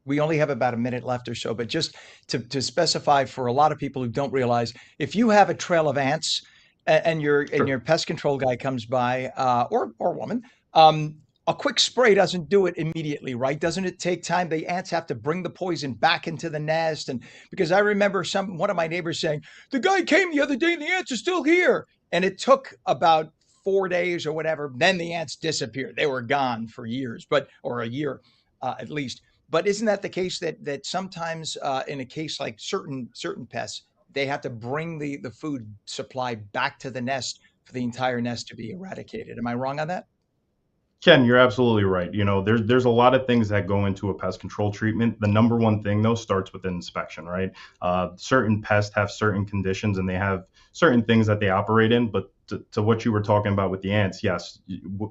We only have about a minute left or so, but just to specify for a lot of people who don't realize, if you have a trail of ants and Sure. your pest control guy comes by, or woman, a quick spray doesn't do it immediately, right? Doesn't it take time? The ants have to bring the poison back into the nest, and because I remember one of my neighbors saying, the guy came the other day and the ants are still here, and it took about 4 days or whatever. Then the ants disappeared. They were gone for years, or a year at least. But isn't that the case that sometimes in a case like certain pests, they have to bring the food supply back to the nest for the entire nest to be eradicated? Am I wrong on that? Ken, you're absolutely right. There's a lot of things that go into a pest control treatment. The number one thing, though, starts with inspection, right? Certain pests have certain conditions and they have certain things that they operate in. But to what you were talking about with the ants, yes,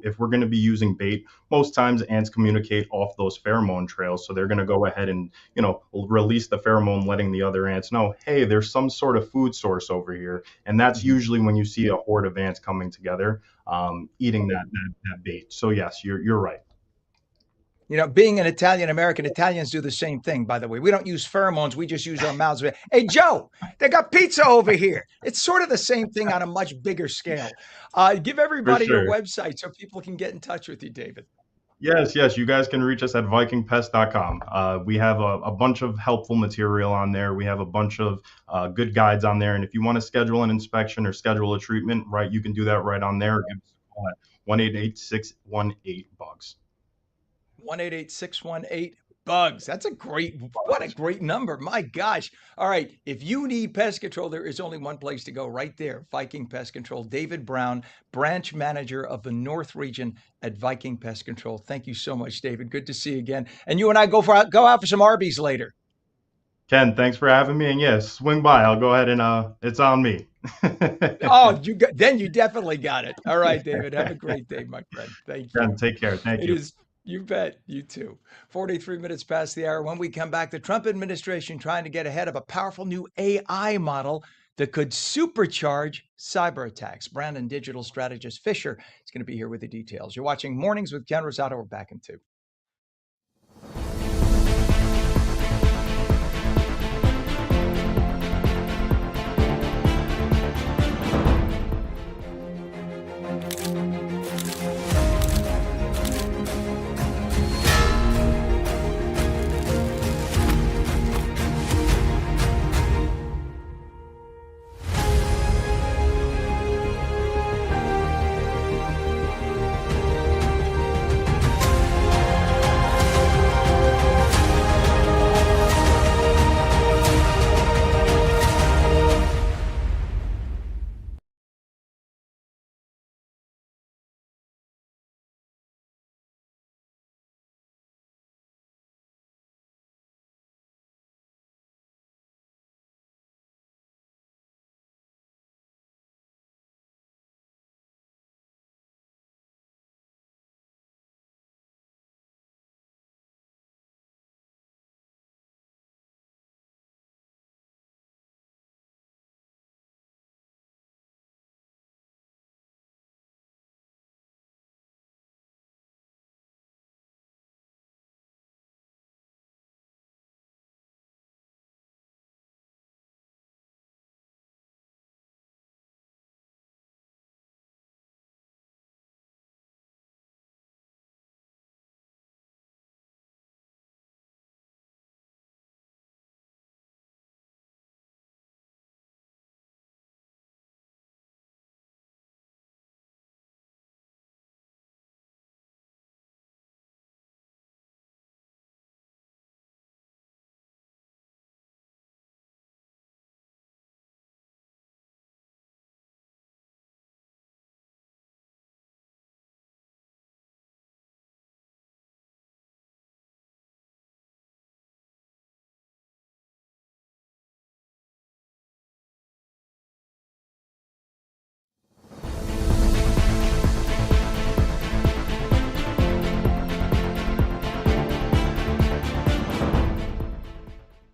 if we're going to be using bait, most times ants communicate off those pheromone trails. So they're going to go ahead and, release the pheromone, letting the other ants know, hey, there's some sort of food source over here. And that's usually when you see a horde of ants coming together, eating that bait. So yes, you're right. Being an Italian American, Italians do the same thing, by the way. We don't use pheromones. We just use our mouths. Hey, Joe, they got pizza over here. It's sort of the same thing on a much bigger scale. Give everybody your website so people can get in touch with you, David. Yes. You guys can reach us at vikingpest.com. We have a bunch of helpful material on there. We have a bunch of good guides on there. And if you want to schedule an inspection or schedule a treatment, right, you can do that right on there. Give us a call at 1-888-618-BUGS. 1-888-618-BUGS. What a great number. My gosh. All right. If you need pest control, there is only one place to go right there. Viking Pest Control. David Brown, branch manager of the North region at Viking Pest Control. Thank you so much, David. Good to see you again. And you and I go out for some Arby's later. Ken, thanks for having me. And yes, swing by. I'll go ahead and it's on me. Oh, then you definitely got it. All right, David. Have a great day, my friend. Thank you. Ken, take care. Thank you. You bet. You too. 43 minutes past the hour. When we come back, the Trump administration trying to get ahead of a powerful new AI model that could supercharge cyber attacks. Brandon digital strategist Fisher is going to be here with the details. You're watching Mornings with Ken Rosato. We're back in 2.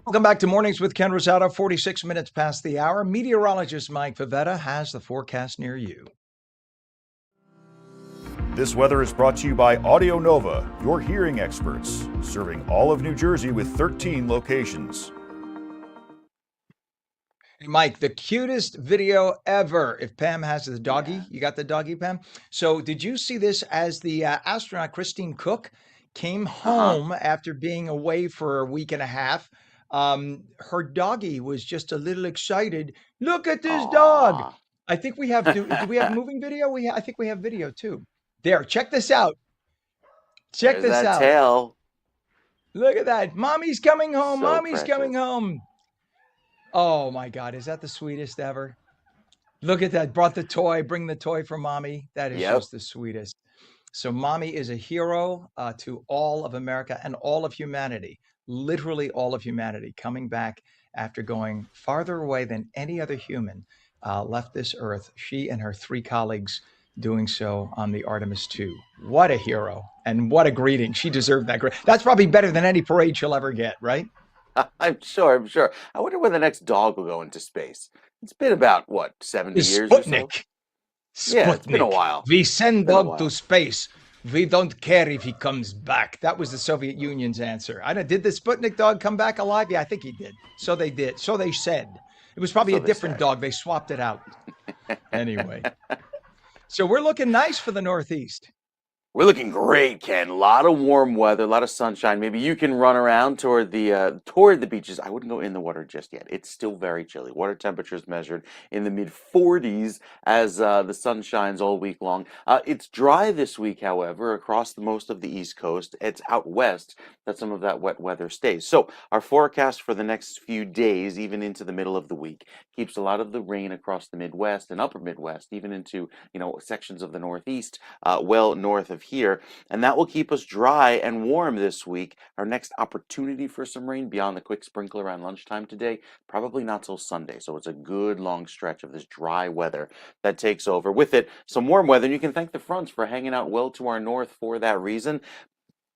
Welcome back to Mornings with Ken Rosato, 46 minutes past the hour. Meteorologist Mike Favetta has the forecast near you. This weather is brought to you by Audio Nova, your hearing experts, serving all of New Jersey with 13 locations. Hey, Mike, the cutest video ever. If Pam has the doggy, Yeah. you got the doggy, Pam? So, did you see this as the astronaut Christine Cook came Uh-huh. home after being away for a week and a half? Her doggy was just a little excited. Look at this dog. Aw. I think we have, do we have moving video? I think we have video too. There, check this out. Check There's this that out. tail. Look at that. Mommy's coming home. So Mommy's coming precious. home. Oh my God. Is that the sweetest ever? Look at that. Brought the toy. Bring the toy for mommy. That is Yep. just the sweetest. So, mommy is a hero to all of America and all of humanity, literally all of humanity, coming back after going farther away than any other human left this earth. She and her three colleagues doing so on the Artemis 2. What a hero and what a greeting. She deserved that. That's probably better than any parade she'll ever get, right? I'm sure, I'm sure. I wonder when the next dog will go into space. It's been about, what, 70 Is years or so? Sputnik. Yeah, it's been a Sputnik. while. We send Been a dog to while. space. We don't care if he comes back. That was the Soviet Union's answer. I don't, did the Sputnik dog come back alive? Yeah, I think he did. So they did. So they said. It was probably So a they different say. dog. They swapped it out. Anyway. So we're looking nice for the Northeast. We're looking great, Ken. A lot of warm weather, a lot of sunshine. Maybe you can run around toward the beaches. I wouldn't go in the water just yet. It's still very chilly. Water temperatures measured in the mid 40s as the sun shines all week long. It's dry this week, however, across most of the East Coast. It's out west that some of that wet weather stays. So our forecast for the next few days, even into the middle of the week, keeps a lot of the rain across the Midwest and upper Midwest, even into sections of the Northeast, well north of here, and that will keep us dry and warm this week. Our next opportunity for some rain beyond the quick sprinkle around lunchtime today, probably not till Sunday. So it's a good long stretch of this dry weather that takes over. With it, some warm weather, and you can thank the fronts for hanging out well to our north for that reason.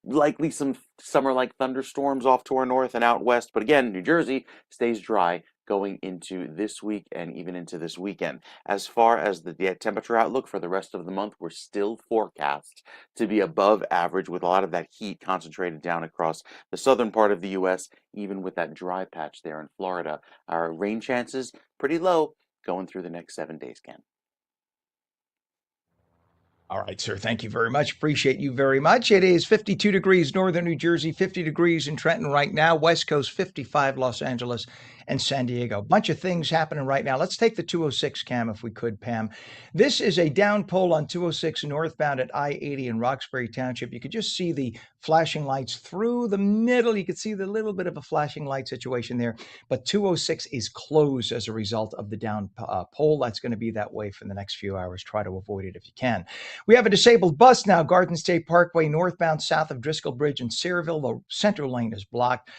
Likely some summer-like thunderstorms off to our north and out west, but again, New Jersey stays dry going into this week and even into this weekend. As far as the temperature outlook for the rest of the month, we're still forecast to be above average with a lot of that heat concentrated down across the southern part of the U.S., even with that dry patch there in Florida. Our rain chances pretty low going through the next 7 days, Ken. All right, sir. Thank you very much. Appreciate you very much. It is 52 degrees northern New Jersey, 50 degrees in Trenton right now, West Coast 55, Los Angeles and San Diego. Bunch of things happening right now. Let's take the 206 cam if we could, Pam. This is a down pole on 206 northbound at I-80 in Roxbury Township. You could just see the flashing lights through the middle. You could see the little bit of a flashing light situation there, but 206 is closed as a result of the down pole. That's going to be that way for the next few hours. Try to avoid it if you can. We have a disabled bus now, Garden State Parkway, northbound south of Driscoll Bridge in Sayreville. The center lane is blocked.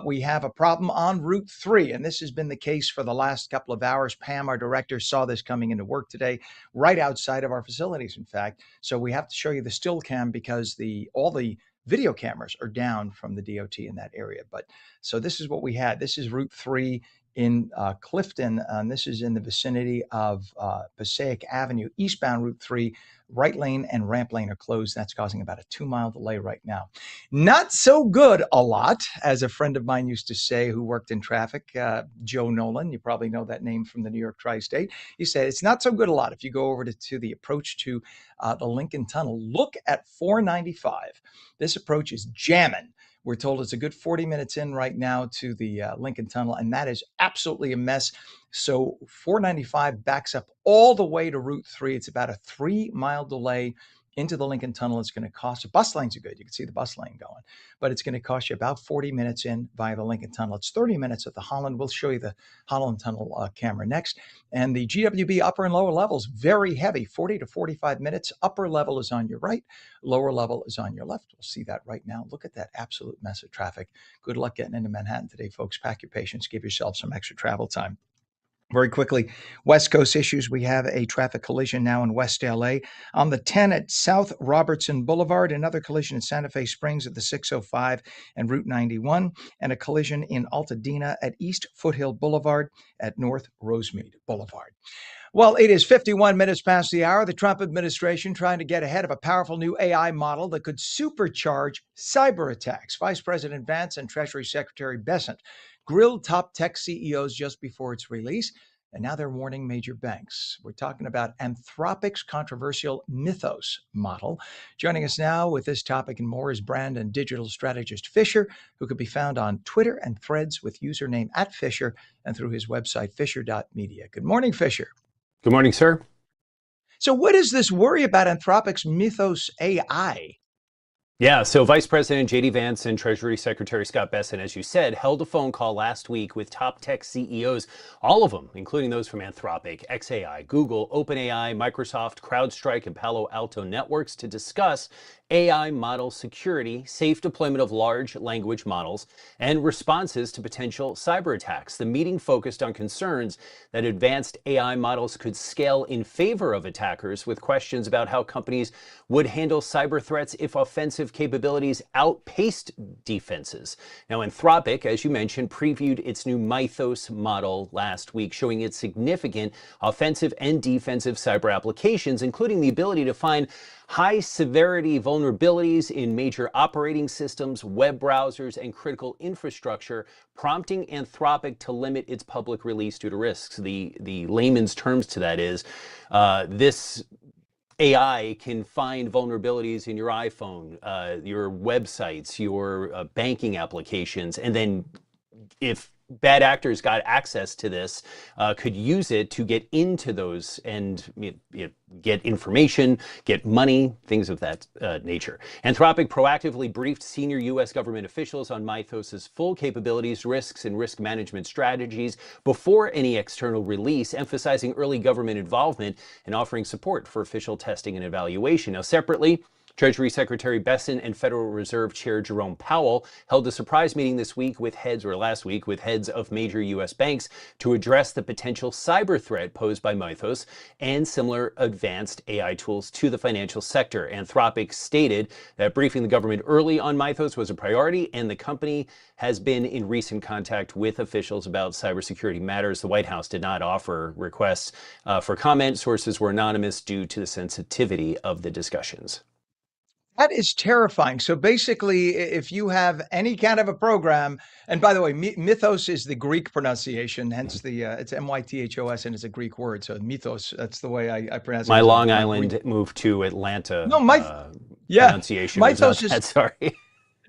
We have a problem on Route 3, and this has been the case for the last couple of hours. Pam, our director, saw this coming into work today, right outside of our facilities, in fact. So we have to show you the still cam because all the video cameras are down from the DOT in that area. But so this is what we had. This is Route 3 in Clifton, and this is in the vicinity of Passaic Avenue, eastbound Route 3. Right lane and ramp lane are closed. That's causing about a 2-mile delay right now. Not so good a lot, as a friend of mine used to say who worked in traffic, Joe Nolan. You probably know that name from the New York Tri-State. He said it's not so good a lot if you go over to the approach to the Lincoln Tunnel. Look at 495. This approach is jamming. We're told it's a good 40 minutes in right now to the Lincoln Tunnel, and that is absolutely a mess. So 495 backs up all the way to Route 3. It's about a 3-mile delay into the Lincoln Tunnel. It's going to cost you, bus lanes are good. You can see the bus lane going, but it's going to cost you about 40 minutes in via the Lincoln Tunnel. It's 30 minutes at the Holland. We'll show you the Holland Tunnel camera next. And the GWB upper and lower levels, very heavy, 40 to 45 minutes. Upper level is on your right. Lower level is on your left. We'll see that right now. Look at that absolute mess of traffic. Good luck getting into Manhattan today, folks. Pack your patience. Give yourself some extra travel time. Very quickly, West Coast issues. We have a traffic collision now in West LA. On the 10 at South Robertson Boulevard, another collision in Santa Fe Springs at the 605 and Route 91, and a collision in Altadena at East Foothill Boulevard at North Rosemead Boulevard. Well, it is 51 minutes past the hour. The Trump administration trying to get ahead of a powerful new AI model that could supercharge cyber attacks. Vice President Vance and Treasury Secretary Bessent grilled top tech CEOs just before its release, and now they're warning major banks. We're talking about Anthropic's controversial Mythos model. Joining us now with this topic and more is brand and digital strategist Fisher, who can be found on Twitter and Threads with username @Fisher and through his website, fisher.media. Good morning, Fisher. Good morning, sir. So what is this worry about Anthropic's Mythos AI? Yeah, so Vice President J.D. Vance and Treasury Secretary Scott Bessent, as you said, held a phone call last week with top tech CEOs, all of them, including those from Anthropic, xAI, Google, OpenAI, Microsoft, CrowdStrike, and Palo Alto Networks to discuss AI model security, safe deployment of large language models, and responses to potential cyber attacks. The meeting focused on concerns that advanced AI models could scale in favor of attackers, with questions about how companies would handle cyber threats if offensive capabilities outpaced defenses. Now, Anthropic, as you mentioned, previewed its new Mythos model last week, showing its significant offensive and defensive cyber applications, including the ability to find high severity vulnerabilities in major operating systems, web browsers, and critical infrastructure, prompting Anthropic to limit its public release due to risks. The layman's terms to that is this AI can find vulnerabilities in your iPhone, your websites, your banking applications, and then if bad actors got access to this, could use it to get into those and get information, get money, things of that nature. Anthropic proactively briefed senior U.S. government officials on Mythos's full capabilities, risks, and risk management strategies before any external release, emphasizing early government involvement and offering support for official testing and evaluation. Now, separately, Treasury Secretary Bessent and Federal Reserve Chair Jerome Powell held a surprise meeting last week with heads of major U.S. banks to address the potential cyber threat posed by Mythos and similar advanced AI tools to the financial sector. Anthropic stated that briefing the government early on Mythos was a priority, and the company has been in recent contact with officials about cybersecurity matters. The White House did not offer requests for comment. Sources were anonymous due to the sensitivity of the discussions. That is terrifying. So basically, if you have any kind of a program, and by the way, mythos is the Greek pronunciation, hence it's Mythos, and it's a Greek word. So mythos, that's the way I pronounce it. My Long Island moved to Atlanta. No, yeah, pronunciation mythos was not that, sorry.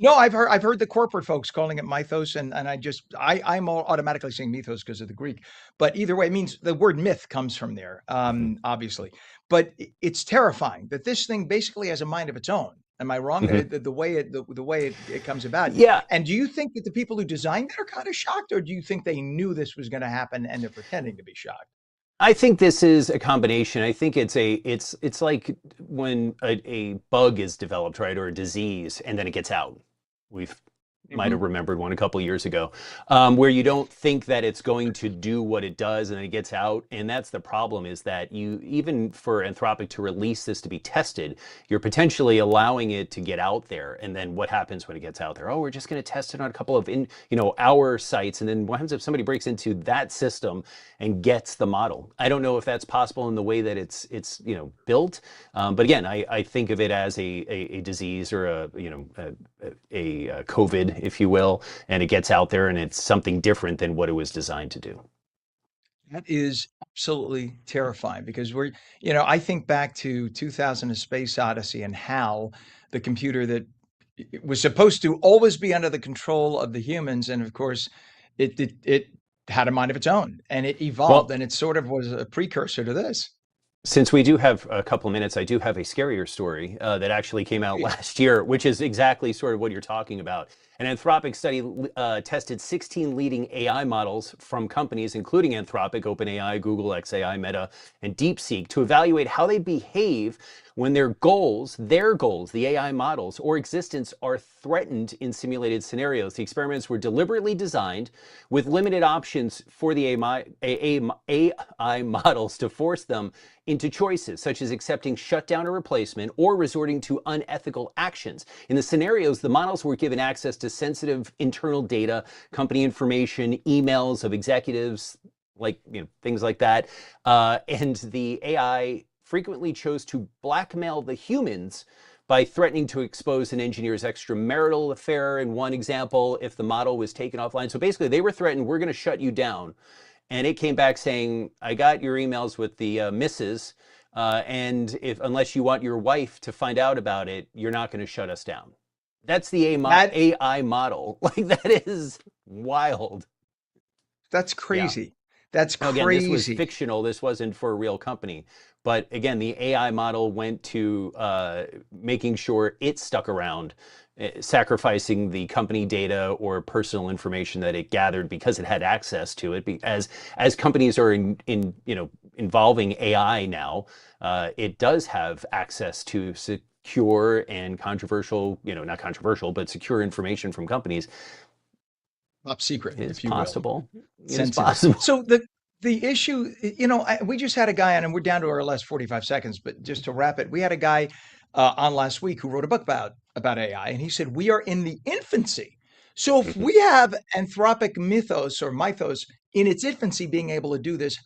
No, I've heard the corporate folks calling it mythos, and I'm automatically saying mythos because of the Greek. But either way, it means the word myth comes from there, obviously. But it's terrifying that this thing basically has a mind of its own. Am I wrong? The way it comes about. Yeah. And do you think that the people who designed it are kind of shocked, or do you think they knew this was going to happen and they're pretending to be shocked? I think this is a combination. I think it's like when a bug is developed, right, or a disease, and then it gets out. We've might have remembered one a couple years ago, where you don't think that it's going to do what it does, and then it gets out. And that's the problem, is that even for Anthropic to release this to be tested, you're potentially allowing it to get out there. And then what happens when it gets out there? Oh, we're just going to test it on a couple of our sites. And then what happens if somebody breaks into that system and gets the model? I don't know if that's possible in the way that it's built. But again, I think of it as a disease or a COVID, if you will, and it gets out there and it's something different than what it was designed to do. That is absolutely terrifying, because I think back to 2000: A Space Odyssey and how the computer that was supposed to always be under the control of the humans, and of course it had a mind of its own, and it evolved, and it sort of was a precursor to this. Since we do have a couple of minutes, I do have a scarier story that actually came out last year, which is exactly sort of what you're talking about. An Anthropic study tested 16 leading AI models from companies, including Anthropic, OpenAI, Google, xAI, Meta, and DeepSeek, to evaluate how they behave when their goals, the AI models, or existence are threatened in simulated scenarios. The experiments were deliberately designed with limited options for the AI models to force them into choices, such as accepting shutdown or replacement or resorting to unethical actions. In the scenarios, the models were given access to sensitive internal data, company information, emails of executives, things like that. And the AI frequently chose to blackmail the humans by threatening to expose an engineer's extramarital affair in one example if the model was taken offline. So basically they were threatened, we're going to shut you down. And it came back saying, I got your emails with the misses, and unless you want your wife to find out about it, you're not going to shut us down. That's the AI model. Like, that is wild. That's crazy. Yeah. That's now, crazy. Again, this was fictional. This wasn't for a real company. But again, the AI model went to making sure it stuck around, sacrificing the company data or personal information that it gathered because it had access to it. As companies are involving AI now, it does have access to secure and controversial, not controversial, but secure information from companies. Top secret, if you will. It is possible. So the issue, we just had a guy on, and we're down to our last 45 seconds, but just to wrap it, we had a guy on last week who wrote a book about AI, and he said, we are in the infancy. So if we have Anthropic mythos in its infancy being able to do this,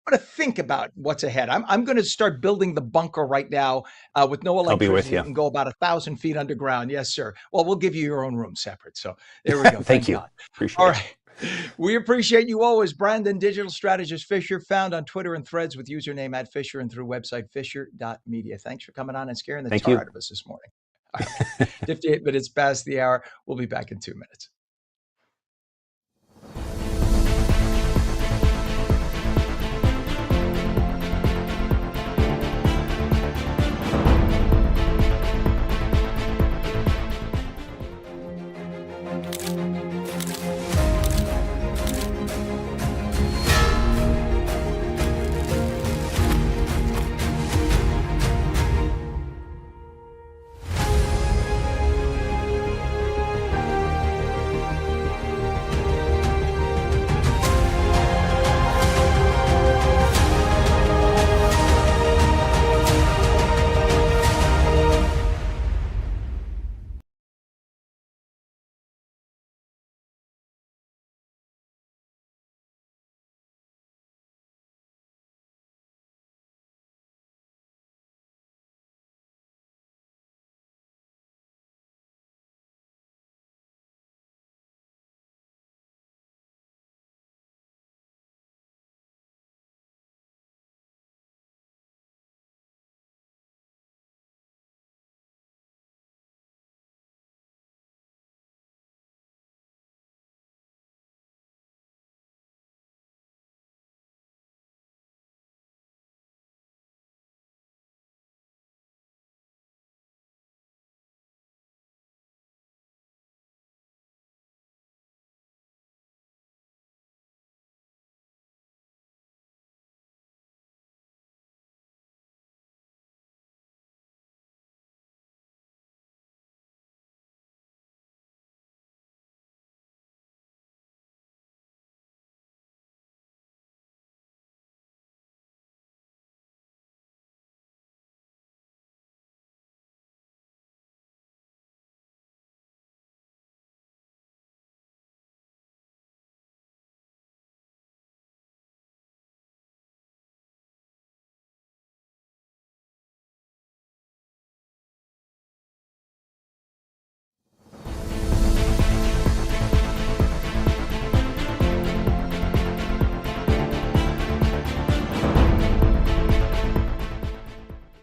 I'm going to think about what's ahead. I'm going to start building the bunker right now with no electricity. I'll be with you. And go about 1,000 feet underground. Yes, sir. Well, we'll give you your own room separate. So there we go. Thank you. God. Appreciate All it. right. We appreciate you always. Brandon, digital strategist Fisher, found on Twitter and Threads with username @Fisher and through website fisher.media. Thanks for coming on and scaring the tar out of us this morning. All right. 58 minutes past the hour. We'll be back in 2 minutes.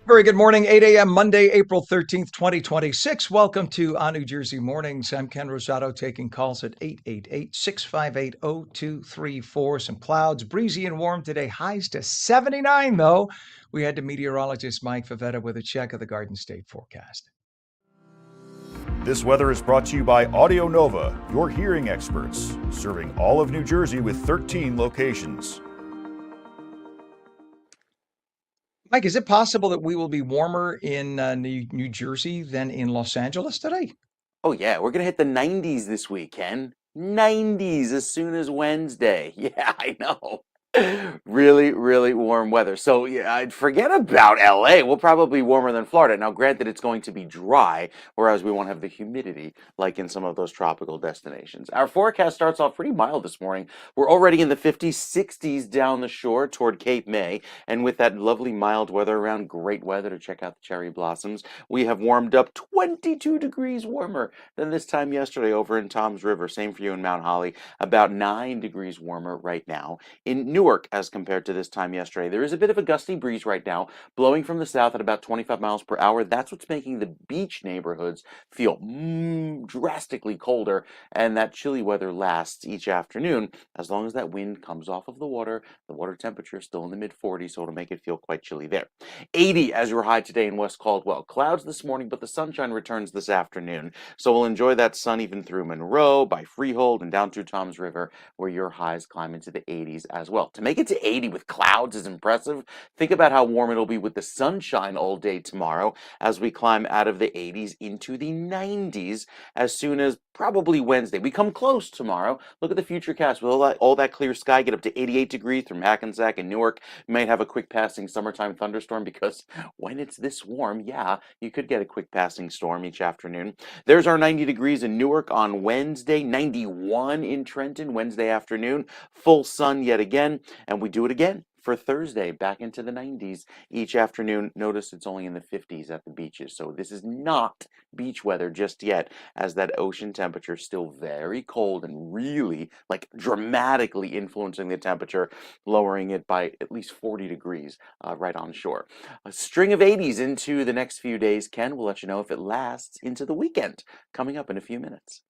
Very good morning, 8 a.m. Monday, April 13th, 2026. Welcome to On New Jersey Mornings. I'm Ken Rosato, taking calls at 888-658-0234. Some clouds, breezy and warm today. Highs to 79, though. We had to meteorologist Mike Favetta with a check of the Garden State forecast. This weather is brought to you by Audio Nova, your hearing experts, serving all of New Jersey with 13 locations. Mike, is it possible that we will be warmer in New Jersey than in Los Angeles today? Oh yeah, we're gonna hit the 90s this week, Ken. 90s as soon as Wednesday. Yeah, I know. Really, really warm weather. So yeah, I'd forget about LA. We'll probably be warmer than Florida. Now, granted, it's going to be dry, whereas we won't have the humidity like in some of those tropical destinations. Our forecast starts off pretty mild this morning. We're already in the 50s, 60s down the shore toward Cape May, and with that lovely mild weather around, great weather to check out the cherry blossoms. We have warmed up 22 degrees warmer than this time yesterday over in Toms River. Same for you in Mount Holly, about 9 degrees warmer right now. In Newark, as compared to this time yesterday, there is a bit of a gusty breeze right now, blowing from the south at about 25 miles per hour. That's what's making the beach neighborhoods feel drastically colder, and that chilly weather lasts each afternoon. As long as that wind comes off of the water temperature is still in the mid-40s, so it'll make it feel quite chilly there. 80 as your high today in West Caldwell. Clouds this morning, but the sunshine returns this afternoon. So we'll enjoy that sun even through Monroe, by Freehold, and down through Toms River, where your highs climb into the 80s as well. To make it to 80 with clouds is impressive. Think about how warm it'll be with the sunshine all day tomorrow as we climb out of the 80s into the 90s as soon as probably Wednesday. We come close tomorrow. Look at the futurecast with all that clear sky. Get up to 88 degrees from Hackensack and Newark. You might have a quick passing summertime thunderstorm because when it's this warm, yeah, you could get a quick passing storm each afternoon. There's our 90 degrees in Newark on Wednesday, 91 in Trenton Wednesday afternoon. Full sun yet again, and we do it again for Thursday, back into the 90s each afternoon. Notice it's only in the 50s at the beaches, so this is not beach weather just yet, as that ocean temperature is still very cold and really, like, dramatically influencing the temperature, lowering it by at least 40 degrees right on shore. A string of 80s into the next few days. Ken will let you know if it lasts into the weekend, coming up in a few minutes.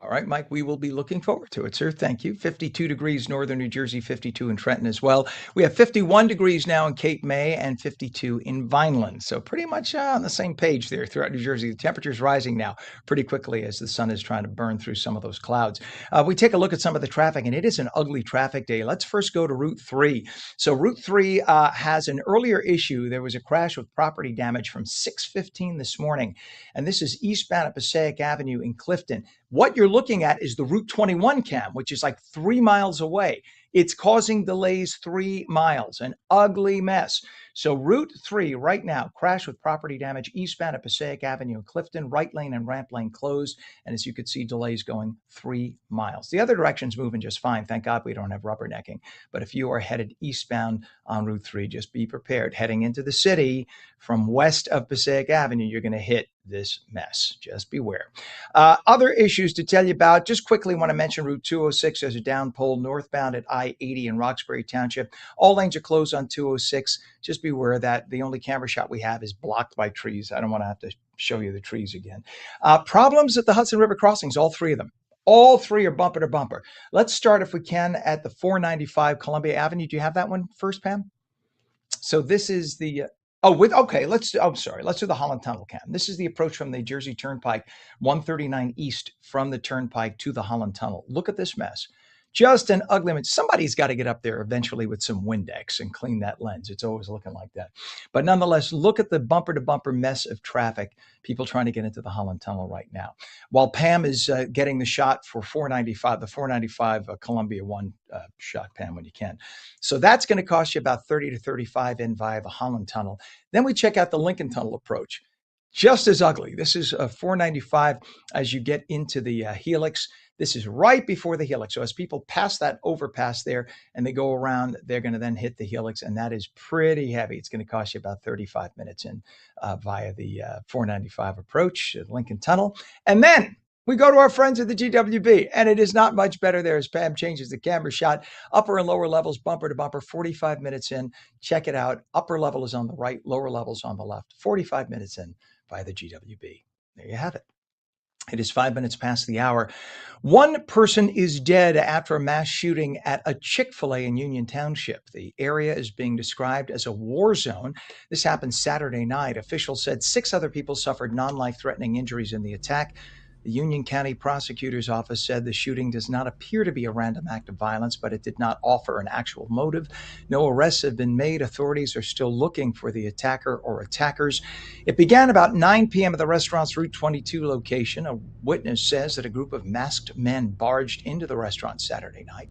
All right, Mike, we will be looking forward to it, sir. Thank you. 52 degrees northern New Jersey, 52 in Trenton as well. We have 51 degrees now in Cape May and 52 in Vineland. So pretty much on the same page there throughout New Jersey. The temperature's rising now pretty quickly as the sun is trying to burn through some of those clouds. We take a look at some of the traffic, and it is an ugly traffic day. Let's first go to Route 3. So Route 3 has an earlier issue. There was a crash with property damage from 6:15 this morning, and this is eastbound at Passaic Avenue in Clifton. What you're looking at is the Route 21 cam, which is like 3 miles away. It's causing delays 3 miles, an ugly mess. So Route 3 right now, crash with property damage eastbound at Passaic Avenue in Clifton, right lane and ramp lane closed. And as you can see, delays going 3 miles. The other direction's moving just fine. Thank God we don't have rubbernecking. But if you are headed eastbound on Route 3, just be prepared. Heading into the city from west of Passaic Avenue, you're going to hit this mess. Just beware. Other issues to tell you about, just quickly want to mention Route 206. There's a down pole northbound at I-80 in Roxbury Township. All lanes are closed on 206. Just beware that the only camera shot we have is blocked by trees. I don't want to have to show you the trees again. Problems at the Hudson River crossings, all three of them. All three are bumper to bumper. Let's start, if we can, at the 495 Columbia Avenue. Do you have that one first, Pam? So this is the let's do the Holland Tunnel cam. This is the approach from the Jersey Turnpike, 139 east from the Turnpike to the Holland Tunnel. Look at this mess. Just an ugly mess. Somebody's got to get up there eventually with some Windex and clean that lens. It's always looking like that. But nonetheless, look at the bumper to bumper mess of traffic, people trying to get into the Holland Tunnel right now. While Pam is getting the shot for 495, the 495 Columbia one shot, Pam, when you can. So that's going to cost you about 30 to 35 in via the Holland Tunnel. Then we check out the Lincoln Tunnel approach. Just as ugly. This is 495 as you get into the Helix. This is right before the Helix. So as people pass that overpass there and they go around, they're going to then hit the Helix, and that is pretty heavy. It's going to cost you about 35 minutes in via the 495 approach, Lincoln Tunnel. And then we go to our friends at the GWB, and it is not much better there as Pam changes the camera shot. Upper and lower levels, bumper to bumper, 45 minutes in. Check it out. Upper level is on the right, lower levels on the left. 45 minutes in by the GWB. There you have it. It is 5 minutes past the hour. One person is dead after a mass shooting at a Chick-fil-A in Union Township. The area is being described as a war zone. This happened Saturday night. Officials said 6 other people suffered non-life-threatening injuries in the attack. The Union County Prosecutor's Office said the shooting does not appear to be a random act of violence, but it did not offer an actual motive. No arrests have been made. Authorities are still looking for the attacker or attackers. It began about 9 p.m. at the restaurant's Route 22 location. A witness says that a group of masked men barged into the restaurant Saturday night,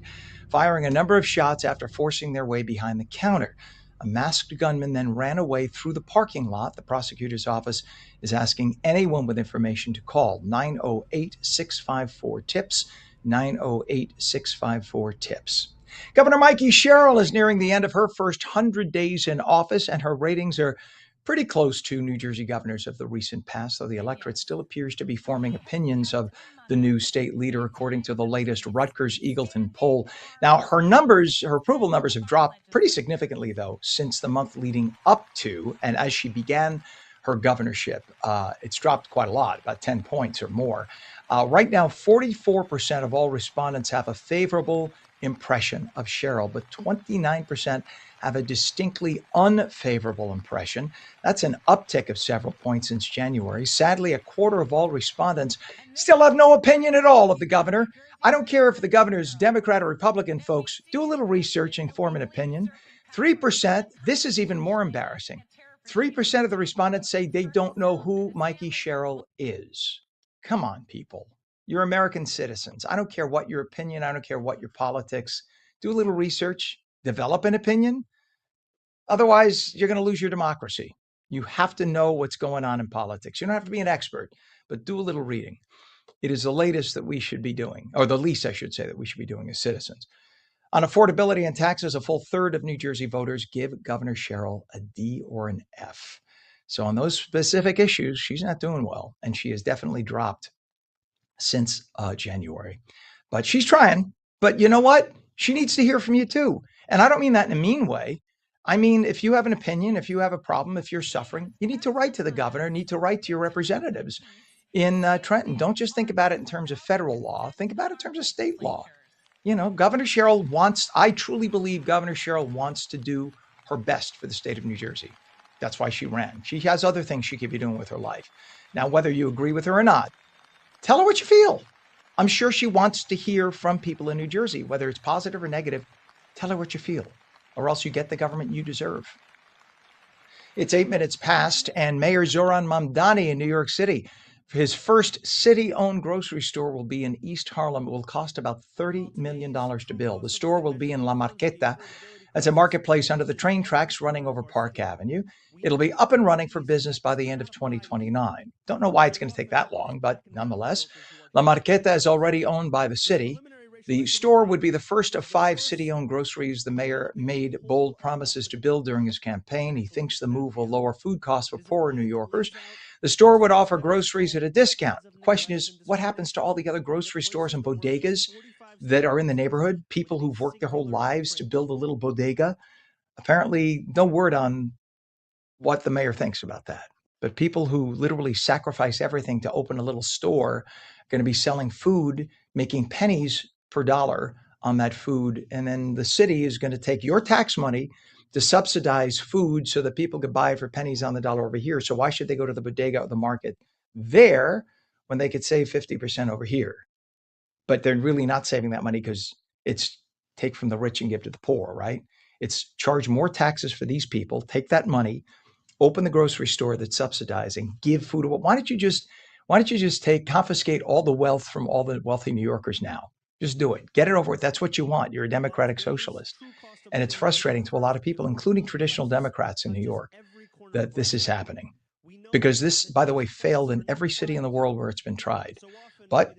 firing a number of shots after forcing their way behind the counter. A masked gunman then ran away through the parking lot. The prosecutor's office is asking anyone with information to call 908-654-TIPS, 908-654-TIPS. Governor Mikey Sherrill is nearing the end of her first 100 days in office, and her ratings are pretty close to New Jersey governors of the recent past, though the electorate still appears to be forming opinions of the new state leader, according to the latest Rutgers-Eagleton poll. Now, her approval numbers have dropped pretty significantly, though, since the month leading up to, and as she began her governorship, it's dropped quite a lot, about 10 points or more. Right now, 44% of all respondents have a favorable impression of Sherrill, but 29% have a distinctly unfavorable impression. That's an uptick of several points since January. Sadly, a quarter of all respondents still have no opinion at all of the governor. I don't care if the governor's Democrat or Republican, folks. Do a little research and form an opinion. 3%, this is even more embarrassing. 3% of the respondents say they don't know who Mikey Sherrill is. Come on, people. You're American citizens. I don't care what your opinion. I don't care what your politics. Do a little research. Develop an opinion. Otherwise, you're going to lose your democracy. You have to know what's going on in politics. You don't have to be an expert, but do a little reading. It is the latest that we should be doing, or the least, I should say, that we should be doing as citizens. On affordability and taxes, a full third of New Jersey voters give Governor Sherrill a D or an F. So on those specific issues, she's not doing well, and she has definitely dropped since January. But she's trying. But you know what? She needs to hear from you too. And I don't mean that in a mean way. I mean, if you have an opinion, if you have a problem, if you're suffering, you need to write to the governor, need to write to your representatives in Trenton. Don't just think about it in terms of federal law. Think about it in terms of state law. You know, Governor Sherrill I truly believe Governor Sherrill wants to do her best for the state of New Jersey. That's why she ran. She has other things she could be doing with her life. Now, whether you agree with her or not, tell her what you feel. I'm sure she wants to hear from people in New Jersey, whether it's positive or negative. Tell her what you feel, or else you get the government you deserve. It's 8 minutes past, and Mayor Zoran Mamdani in New York City, his first city-owned grocery store will be in East Harlem. It will cost about $30 million to build. The store will be in La Marqueta. That's a marketplace under the train tracks running over Park Avenue. It'll be up and running for business by the end of 2029. Don't know why it's going to take that long, but nonetheless, La Marqueta is already owned by the city. The store would be the first of 5 city-owned groceries the mayor made bold promises to build during his campaign. He thinks the move will lower food costs for poorer New Yorkers. The store would offer groceries at a discount. The question is, what happens to all the other grocery stores and bodegas that are in the neighborhood? People who've worked their whole lives to build a little bodega? Apparently, no word on what the mayor thinks about that. But people who literally sacrifice everything to open a little store are going to be selling food, making pennies per dollar on that food. And then the city is going to take your tax money to subsidize food so that people could buy it for pennies on the dollar over here. So why should they go to the bodega or the market there when they could save 50% over here? But they're really not saving that money because it's take from the rich and give to the poor, right? It's charge more taxes for these people, take that money, open the grocery store that's subsidizing, give food away. Why don't you just confiscate all the wealth from all the wealthy New Yorkers now? Just do it. Get it over with. That's what you want. You're a democratic socialist. And it's frustrating to a lot of people, including traditional Democrats in New York, that this is happening. Because this, by the way, failed in every city in the world where it's been tried. But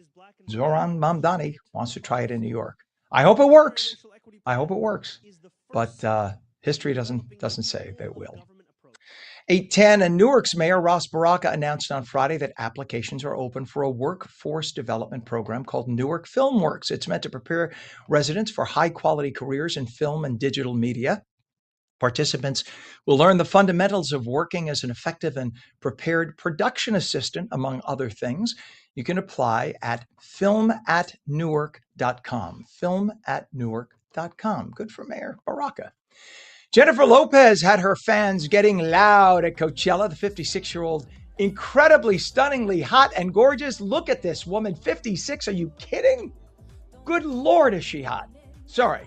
Zoran Mamdani wants to try it in New York. I hope it works. I hope it works. But history doesn't say that it will. 8:10, and Newark's Mayor Ross Baraka announced on Friday that applications are open for a workforce development program called Newark FilmWorks. It's meant to prepare residents for high-quality careers in film and digital media. Participants will learn the fundamentals of working as an effective and prepared production assistant, among other things. You can apply at filmatnewark.com. Filmatnewark.com. Good for Mayor Baraka. Jennifer Lopez had her fans getting loud at Coachella. The 56-year-old, incredibly, stunningly hot and gorgeous. Look at this woman, 56. Are you kidding? Good Lord, is she hot? Sorry.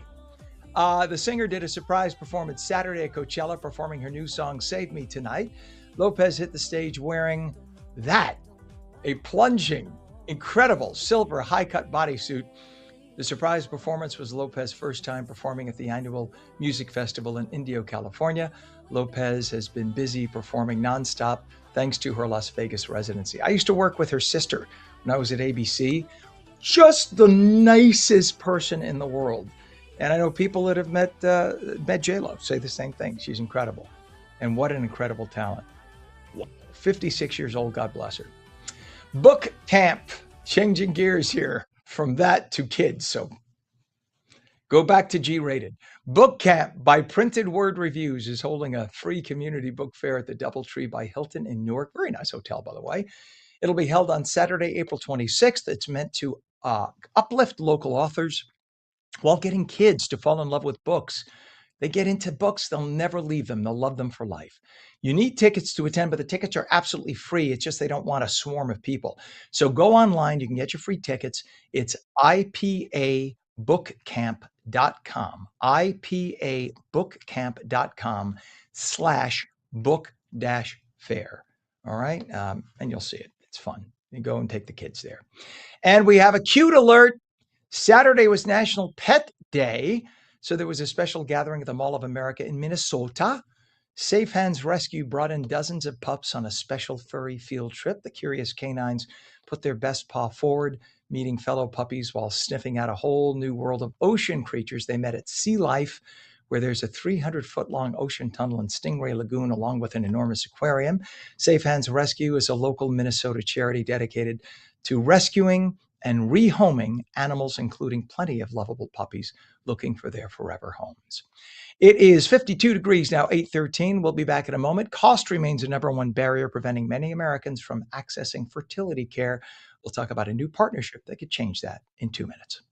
The singer did a surprise performance Saturday at Coachella, performing her new song, Save Me Tonight. Lopez hit the stage wearing that, a plunging, incredible silver high-cut bodysuit. The surprise performance was Lopez's first time performing at the annual music festival in Indio, California. Lopez has been busy performing nonstop thanks to her Las Vegas residency. I used to work with her sister when I was at ABC. Just the nicest person in the world. And I know people that have met J-Lo say the same thing. She's incredible. And what an incredible talent. 56 years old, God bless her. Book camp, changing gears here from that to kids. So go back to G-rated. Book Camp by Printed Word Reviews is holding a free community book fair at the DoubleTree by Hilton in Newark. Very nice hotel, by the way. It'll be held on Saturday, April 26th. It's meant to uplift local authors while getting kids to fall in love with books. They get into books, they'll never leave them. They'll love them for life. You need tickets to attend, but the tickets are absolutely free. It's just they don't want a swarm of people. So go online. You can get your free tickets. It's ipabookcamp.com. ipabookcamp.com/book-fair. All right? And you'll see it. It's fun. You go and take the kids there. And we have a cute alert. Saturday was National Pet Day. So there was a special gathering at the Mall of America in Minnesota. Safe Hands Rescue brought in dozens of pups on a special furry field trip. The curious canines put their best paw forward, meeting fellow puppies while sniffing out a whole new world of ocean creatures. They met at Sea Life, where there's a 300-foot-long ocean tunnel in Stingray Lagoon, along with an enormous aquarium. Safe Hands Rescue is a local Minnesota charity dedicated to rescuing and rehoming animals, including plenty of lovable puppies looking for their forever homes. It is 52 degrees now, 8:13. We'll be back in a moment. Cost remains the number one barrier preventing many Americans from accessing fertility care. We'll talk about a new partnership that could change that in 2 minutes.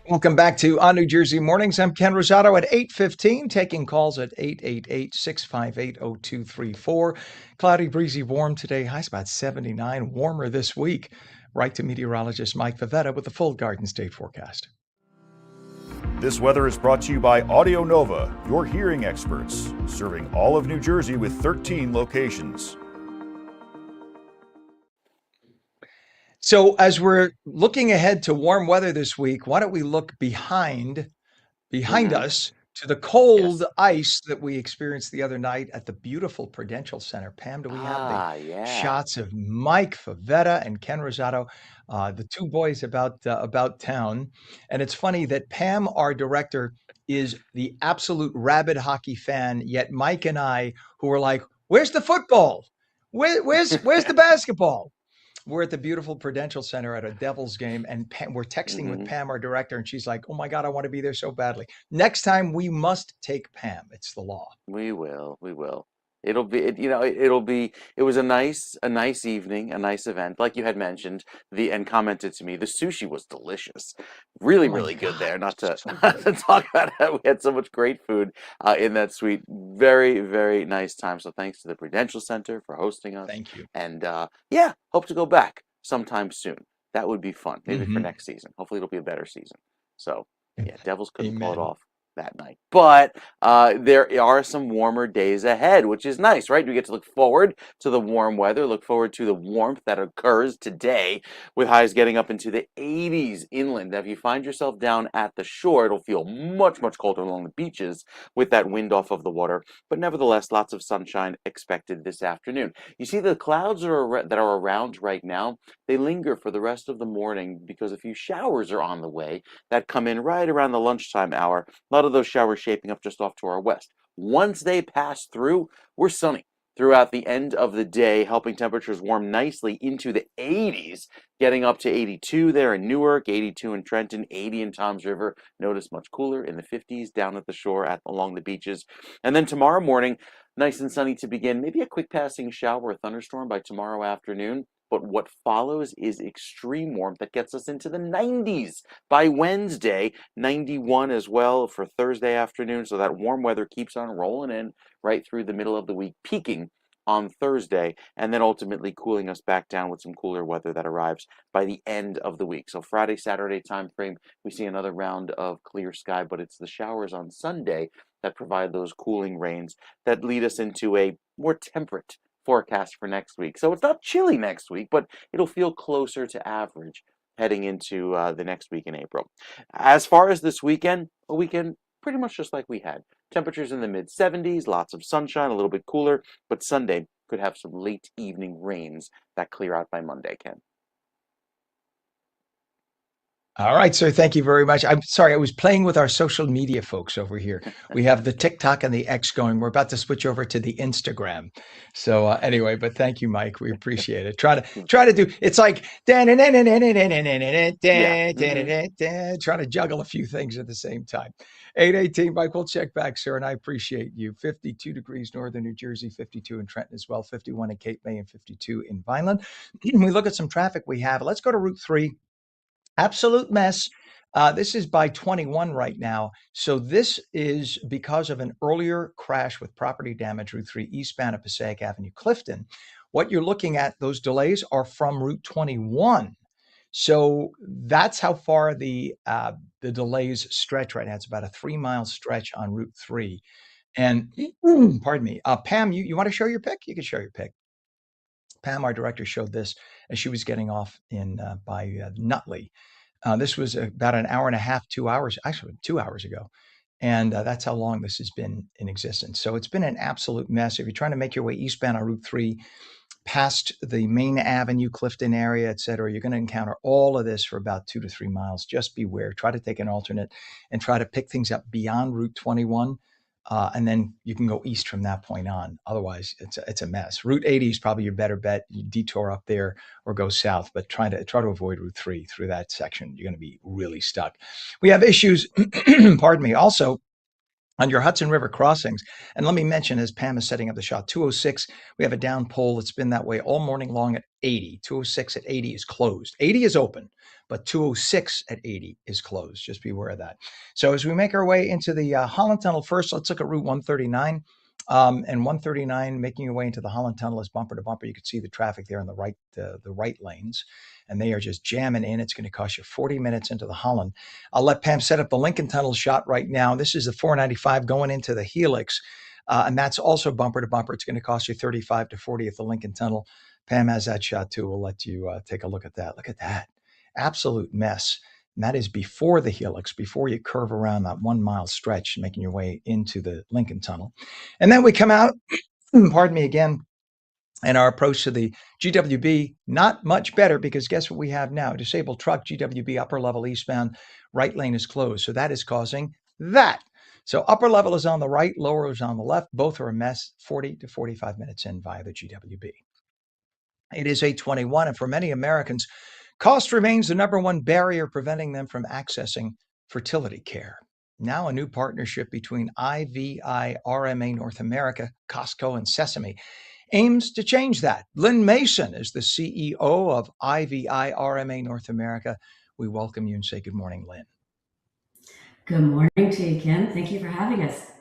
Welcome back to On New Jersey Mornings. I'm Ken Rosato at 8:15, taking calls at 888-658-0234. Cloudy, breezy, warm today. Highs about 79, warmer this week. Right to meteorologist Mike Favetta with the full Garden State forecast. This weather is brought to you by Audio Nova, your hearing experts, serving all of New Jersey with 13 locations. So as we're looking ahead to warm weather this week, why don't we look behind us to the cold Yes. ice that we experienced the other night at the beautiful Prudential Center. Pam, do we have the Yeah. shots of Mike Favetta and Ken Rosato, the two boys about town? And it's funny that Pam, our director, is the absolute rabid hockey fan, yet Mike and I, who are like, "Where's the football? Where's the basketball?" We're at the beautiful Prudential Center at a Devils game, and Pam, we're texting with Pam, our director, and she's like, "Oh my God, I want to be there so badly." Next time we must take Pam. It's the law. We will. We will. It'll be, it'll be, it was a nice evening, a nice event. Like you had mentioned, and commented to me, the sushi was delicious. Really, Oh my really good God, there. Not to, so not good. to talk about how we had so much great food in that suite. Very, very nice time. So thanks to the Prudential Center for hosting us. Thank you. And yeah, hope to go back sometime soon. That would be fun. Maybe for Mhm. next season. Hopefully it'll be a better season. So yeah, Devils couldn't pull it Amen. off that night. But there are some warmer days ahead, which is nice, right? We get to look forward to the warm weather, look forward to the warmth that occurs today, with highs getting up into the 80s inland. Now, if you find yourself down at the shore, it'll feel much, much colder along the beaches with that wind off of the water. But nevertheless, lots of sunshine expected this afternoon. You see the clouds that are around right now, they linger for the rest of the morning because a few showers are on the way that come in right around the lunchtime hour. A lot of those showers shaping up just off to our west. Once they pass through, we're sunny throughout the end of the day, helping temperatures warm nicely into the 80s, getting up to 82 there in Newark, 82 in Trenton, 80 in Toms River. Notice much cooler in the 50s down at the shore along the beaches. And then tomorrow morning, nice and sunny to begin. Maybe a quick passing shower or thunderstorm by tomorrow afternoon. But what follows is extreme warmth that gets us into the 90s by Wednesday, 91 as well for Thursday afternoon. So that warm weather keeps on rolling in right through the middle of the week, peaking on Thursday, and then ultimately cooling us back down with some cooler weather that arrives by the end of the week. So Friday, Saturday time frame, we see another round of clear sky, but it's the showers on Sunday that provide those cooling rains that lead us into a more temperate forecast for next week. So it's not chilly next week, but it'll feel closer to average heading into the next week in April. As far as this weekend, a weekend pretty much just like we had. Temperatures in the mid 70s, lots of sunshine, a little bit cooler, but Sunday could have some late evening rains that clear out by Monday, Ken. All right, sir. Thank you very much. I'm sorry, I was playing with our social media folks over here. We have the TikTok and the X going. We're about to switch over to the Instagram. So anyway, but thank you, Mike. We appreciate it. Try to do. It's like trying Yeah. to juggle a few things at the same time. 8:18. Mike, we'll check back, sir, and I appreciate you. 52 degrees northern New Jersey, 52 in Trenton as well, 51 in Cape May, and 52 in Vineland. We look at some traffic we have. Let's go to Route 3. Absolute mess. This is by 21 right now. So this is because of an earlier crash with property damage, Route 3 eastbound at Passaic Avenue, Clifton. What you're looking at, those delays are from Route 21. So that's how far the delays stretch right now. It's about a 3-mile stretch on Route 3. And pardon me, Pam, you want to show your pick? You can show your pick. Pam, our director, showed this as she was getting off by Nutley. This was about an hour and a half, 2 hours, actually 2 hours ago. And that's how long this has been in existence. So it's been an absolute mess. If you're trying to make your way eastbound on Route 3, past the main avenue, Clifton area, et cetera, you're going to encounter all of this for about 2 to 3 miles. Just beware. Try to take an alternate and try to pick things up beyond Route 21. And then you can go east from that point on. Otherwise, it's a mess. Route 80 is probably your better bet. You detour up there or go south, but try to avoid Route 3 through that section. You're going to be really stuck. We have issues, pardon me, also on your Hudson River crossings. And let me mention, as Pam is setting up the shot, 206, we have a down pole that's been that way all morning long at 80. 206 at 80 is closed. 80 is open, but 206 at 80 is closed. Just be aware of that. So as we make our way into the Holland Tunnel first, let's look at Route 139. And 139, making your way into the Holland Tunnel is bumper to bumper. You can see the traffic there in the right lanes, and they are just jamming in. It's going to cost you 40 minutes into the Holland. I'll let Pam set up the Lincoln Tunnel shot right now. This is the 495 going into the Helix, and that's also bumper to bumper. It's going to cost you 35 to 40 at the Lincoln Tunnel. Pam has that shot too. We'll let you take a look at that. Look at that. Absolute mess. And that is before the Helix, before you curve around that 1 mile stretch, making your way into the Lincoln Tunnel. And then we come out, pardon me again, and our approach to the GWB, not much better, because guess what we have now? Disabled truck, GWB upper level eastbound, right lane is closed. So that is causing that. So upper level is on the right, lower is on the left. Both are a mess, 40 to 45 minutes in via the GWB. It is 8:21, and for many Americans, cost remains the number one barrier preventing them from accessing fertility care. Now a new partnership between IVI RMA North America, Costco, and Sesame aims to change that. Lynn Mason is the CEO of IVI RMA North America. We welcome you and say good morning, Lynn. Good morning to you, Ken. Thank you for having us.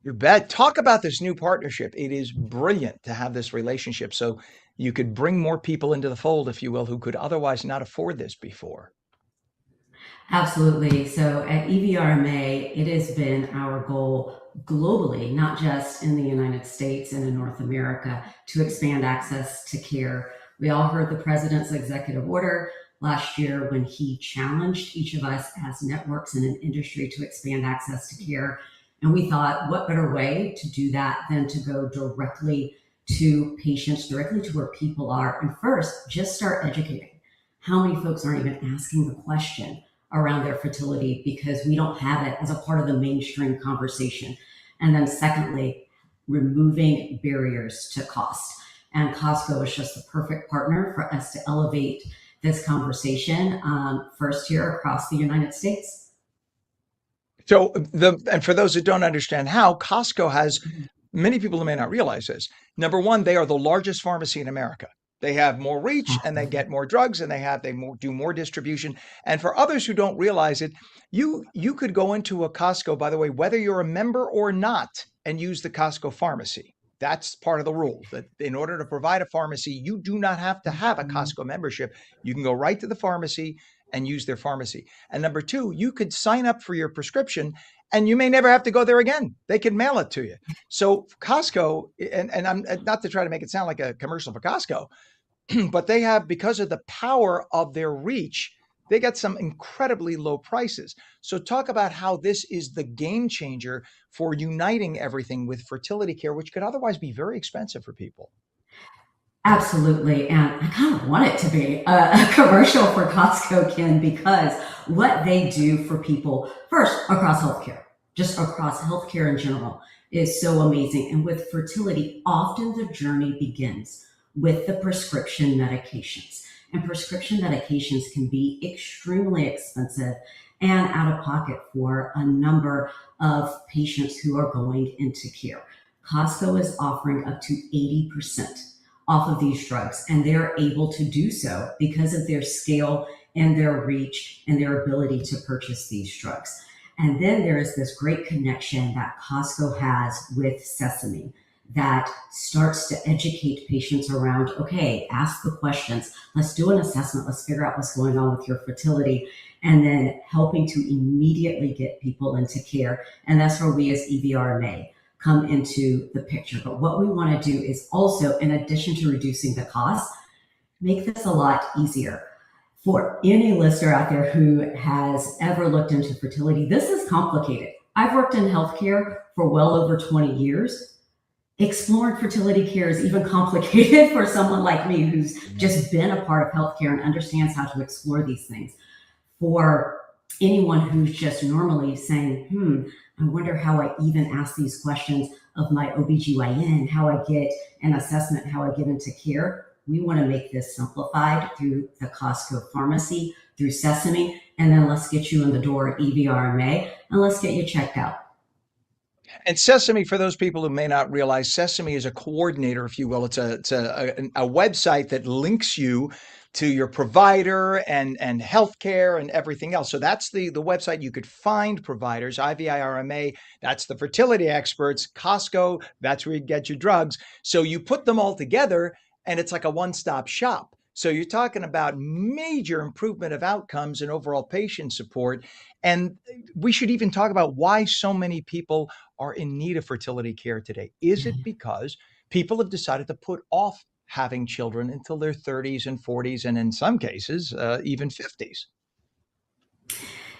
You bet. Talk about this new partnership. It is brilliant to have this relationship, so you could bring more people into the fold, if you will, who could otherwise not afford this before. Absolutely. So at EVRMA, it has been our goal globally, not just in the United States and in North America, to expand access to care. We all heard the president's executive order last year when he challenged each of us as networks in an industry to expand access to care. And we thought, what better way to do that than to go directly to patients, directly to where people are. And first, just start educating. How many folks aren't even asking the question around their fertility because we don't have it as a part of the mainstream conversation? And then secondly, removing barriers to cost. And Costco is just the perfect partner for us to elevate this conversation first here across the United States. So and for those that don't understand how, Costco has, many people may not realize this. Number one, they are the largest pharmacy in America. They have more reach and they get more drugs and they do more distribution. And for others who don't realize it, you could go into a Costco, by the way, whether you're a member or not, and use the Costco pharmacy. That's part of the rule, that in order to provide a pharmacy, you do not have to have a Costco membership. You can go right to the pharmacy and use their pharmacy. And number two, you could sign up for your prescription and you may never have to go there again. They can mail it to you. So Costco, and I'm not to try to make it sound like a commercial for Costco, but they have, because of the power of their reach, they got some incredibly low prices. So talk about how this is the game changer for uniting everything with fertility care, which could otherwise be very expensive for people. Absolutely. And I kind of want it to be a commercial for Costco, Ken, because what they do for people, first, across healthcare, just across healthcare in general, is so amazing. And with fertility, often the journey begins with the prescription medications. And prescription medications can be extremely expensive and out of pocket for a number of patients who are going into care. Costco is offering up to 80% off of these drugs, and they're able to do so because of their scale and their reach and their ability to purchase these drugs. And then there is this great connection that Costco has with Sesame that starts to educate patients around, okay, ask the questions, let's do an assessment, let's figure out what's going on with your fertility, and then helping to immediately get people into care. And that's where we as EVRMA come into the picture. But what we want to do is also, in addition to reducing the cost, make this a lot easier. For any listener out there who has ever looked into fertility, this is complicated. I've worked in healthcare for well over 20 years. Exploring fertility care is even complicated for someone like me who's just been a part of healthcare and understands how to explore these things. For anyone who's just normally saying, I wonder how I even ask these questions of my OBGYN, how I get an assessment, how I get into care. We want to make this simplified through the Costco pharmacy, through Sesame, and then let's get you in the door at EVRMA and let's get you checked out. And Sesame, for those people who may not realize, Sesame is a coordinator, if you will. It's a website that links you to your provider and healthcare and everything else. So that's the website you could find providers. IVIRMA, that's the fertility experts. Costco, that's where you get your drugs. So you put them all together, and it's like a one-stop shop. So you're talking about major improvement of outcomes and overall patient support. And we should even talk about why so many people are in need of fertility care today. Is it because people have decided to put off having children until their 30s and 40s, and in some cases, even 50s?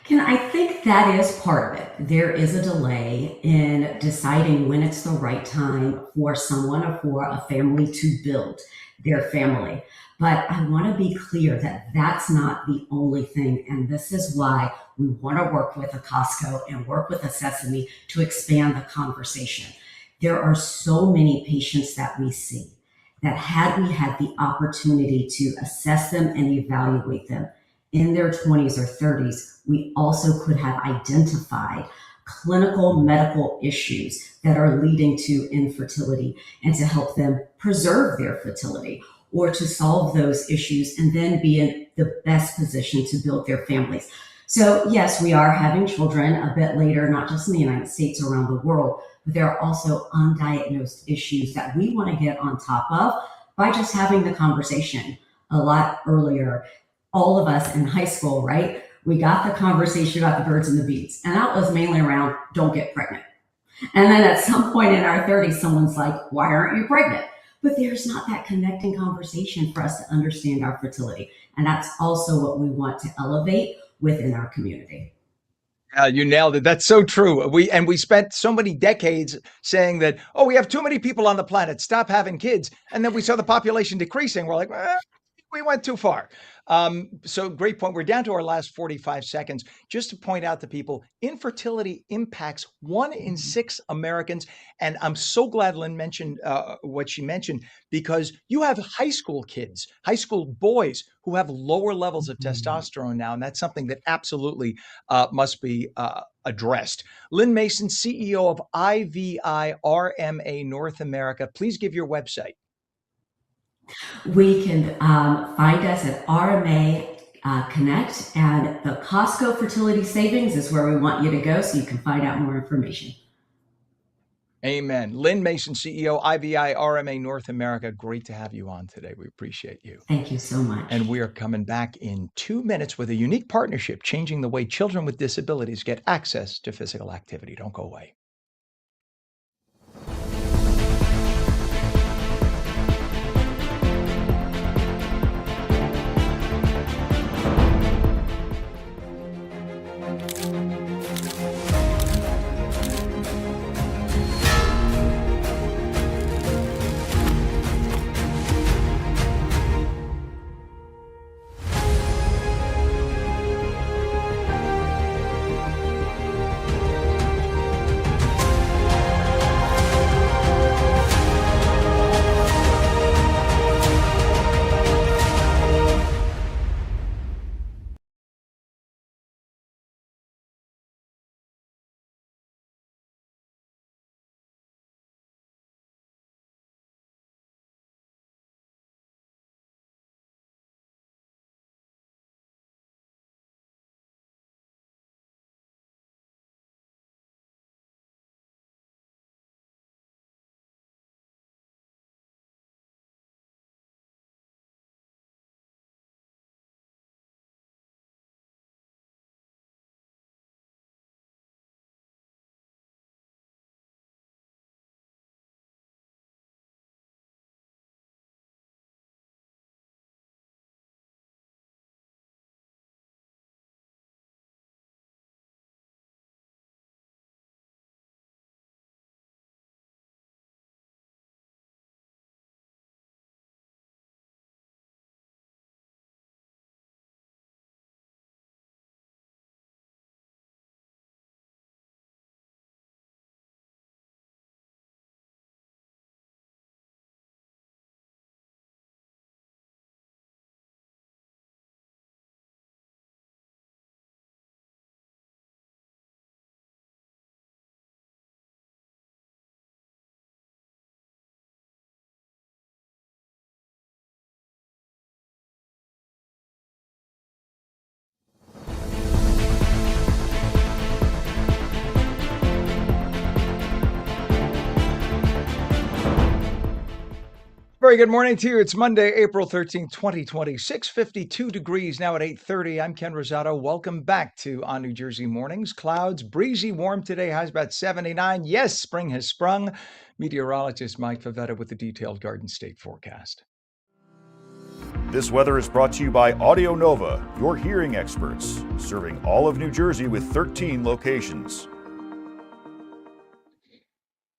Ken, I think that is part of it. There is a delay in deciding when it's the right time for someone or for a family to build their family. But I want to be clear that that's not the only thing. And this is why we want to work with a Costco and work with a Sesame to expand the conversation. There are so many patients that we see that had we had the opportunity to assess them and evaluate them in their 20s or 30s, we also could have identified clinical medical issues that are leading to infertility and to help them preserve their fertility or to solve those issues and then be in the best position to build their families. So yes, we are having children a bit later, not just in the United States, around the world, but there are also undiagnosed issues that we want to get on top of by just having the conversation a lot earlier. All of us in high school, right? We got the conversation about the birds and the bees, and that was mainly around don't get pregnant. And then at some point in our 30s, someone's like, why aren't you pregnant? But there's not that connecting conversation for us to understand our fertility. And that's also what we want to elevate within our community. You nailed it. That's so true. We spent so many decades saying that, oh, we have too many people on the planet. Stop having kids. And then we saw the population decreasing. We're like, we went too far. So great point. We're down to our last 45 seconds. Just to point out to people, infertility impacts 1 in 6 Americans. And I'm so glad Lynn mentioned what she mentioned, because you have high school kids, high school boys who have lower levels of testosterone now. And that's something that absolutely must be addressed. Lynn Mason, CEO of IVIRMA North America. Please give your website. We can find us at RMA Connect, and the Costco Fertility Savings is where we want you to go so you can find out more information. Amen. Lynn Mason, CEO, IVIRMA North America. Great to have you on today. We appreciate you. Thank you so much. And we are coming back in 2 minutes with a unique partnership changing the way children with disabilities get access to physical activity. Don't go away. Very good morning to you. It's Monday, April 13th, 2020, 6:52 degrees now at 8:30. I'm Ken Rosato. Welcome back to On New Jersey Mornings. Clouds, breezy, warm today, highs about 79. Yes, spring has sprung. Meteorologist Mike Favetta with the detailed Garden State forecast. This weather is brought to you by Audio Nova, your hearing experts, serving all of New Jersey with 13 locations.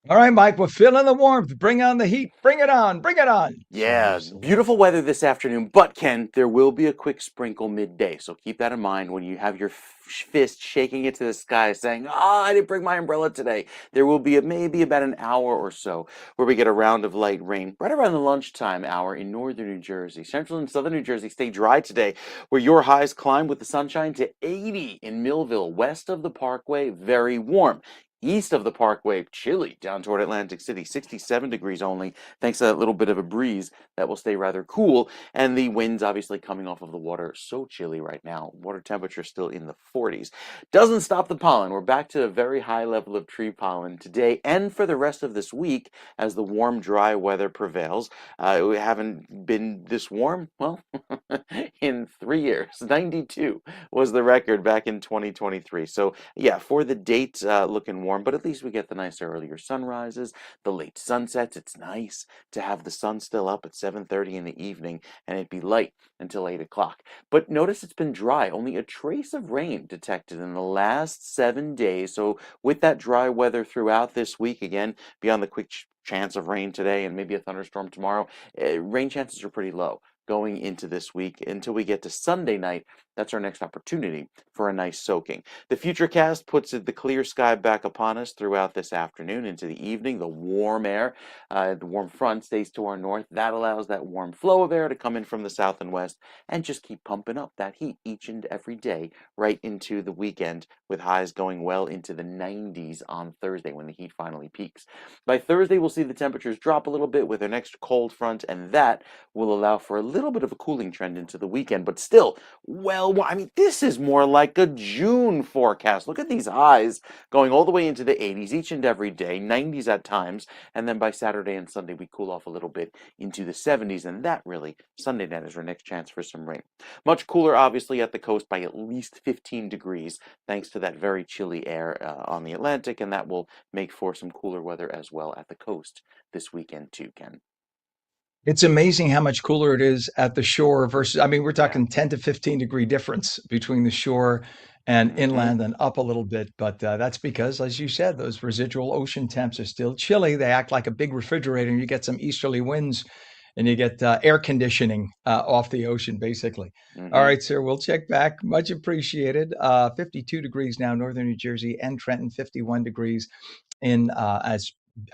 All right, Mike, we're feeling the warmth. Bring on the heat. Bring it on. Bring it on. Yeah, beautiful weather this afternoon, but Ken, there will be a quick sprinkle midday. So keep that in mind when you have your fist shaking it to the sky saying, I didn't bring my umbrella today. There will be maybe about an hour or so where we get a round of light rain right around the lunchtime hour in northern New Jersey. Central and southern New Jersey stay dry today, where your highs climb with the sunshine to 80 in Millville, west of the Parkway, very warm. East of the Parkway, chilly down toward Atlantic City, 67 degrees only, thanks to that little bit of a breeze that will stay rather cool. And the winds obviously coming off of the water, so chilly right now. Water temperature still in the 40s. Doesn't stop the pollen. We're back to a very high level of tree pollen today and for the rest of this week as the warm, dry weather prevails. We haven't been this warm, well, in 3 years. 92 was the record back in 2023. So yeah, for the date, looking warm, but at least we get the nice earlier sunrises, the late sunsets. It's nice to have the sun still up at 7:30 in the evening and it be light until 8 o'clock. But notice it's been dry, only a trace of rain detected in the last 7 days. So with that dry weather throughout this week, again, beyond the quick chance of rain today and maybe a thunderstorm tomorrow, rain chances are pretty low going into this week until we get to Sunday night. That's our next opportunity for a nice soaking. The Futurecast puts the clear sky back upon us throughout this afternoon into the evening. The warm air, the warm front stays to our north. That allows that warm flow of air to come in from the south and west and just keep pumping up that heat each and every day right into the weekend, with highs going well into the 90s on Thursday when the heat finally peaks. By Thursday, we'll see the temperatures drop a little bit with our next cold front, and that will allow for a little bit of a cooling trend into the weekend, but still, well, I mean, this is more like a June forecast. Look at these highs going all the way into the 80s each and every day, 90s at times, and then by Saturday and Sunday, we cool off a little bit into the 70s, and that really, Sunday night is our next chance for some rain. Much cooler, obviously, at the coast by at least 15 degrees, thanks to that very chilly air on the Atlantic, and that will make for some cooler weather as well at the coast this weekend too, Ken. It's amazing how much cooler it is at the shore versus, I mean, we're Yeah. talking 10 to 15 degree difference between the shore and inland and up a little bit. But that's because, as you said, those residual ocean temps are still chilly. They act like a big refrigerator, and you get some easterly winds and you get air conditioning off the ocean, basically. All right, sir, we'll check back. Much appreciated. 52 degrees now, northern New Jersey and Trenton, 51 degrees in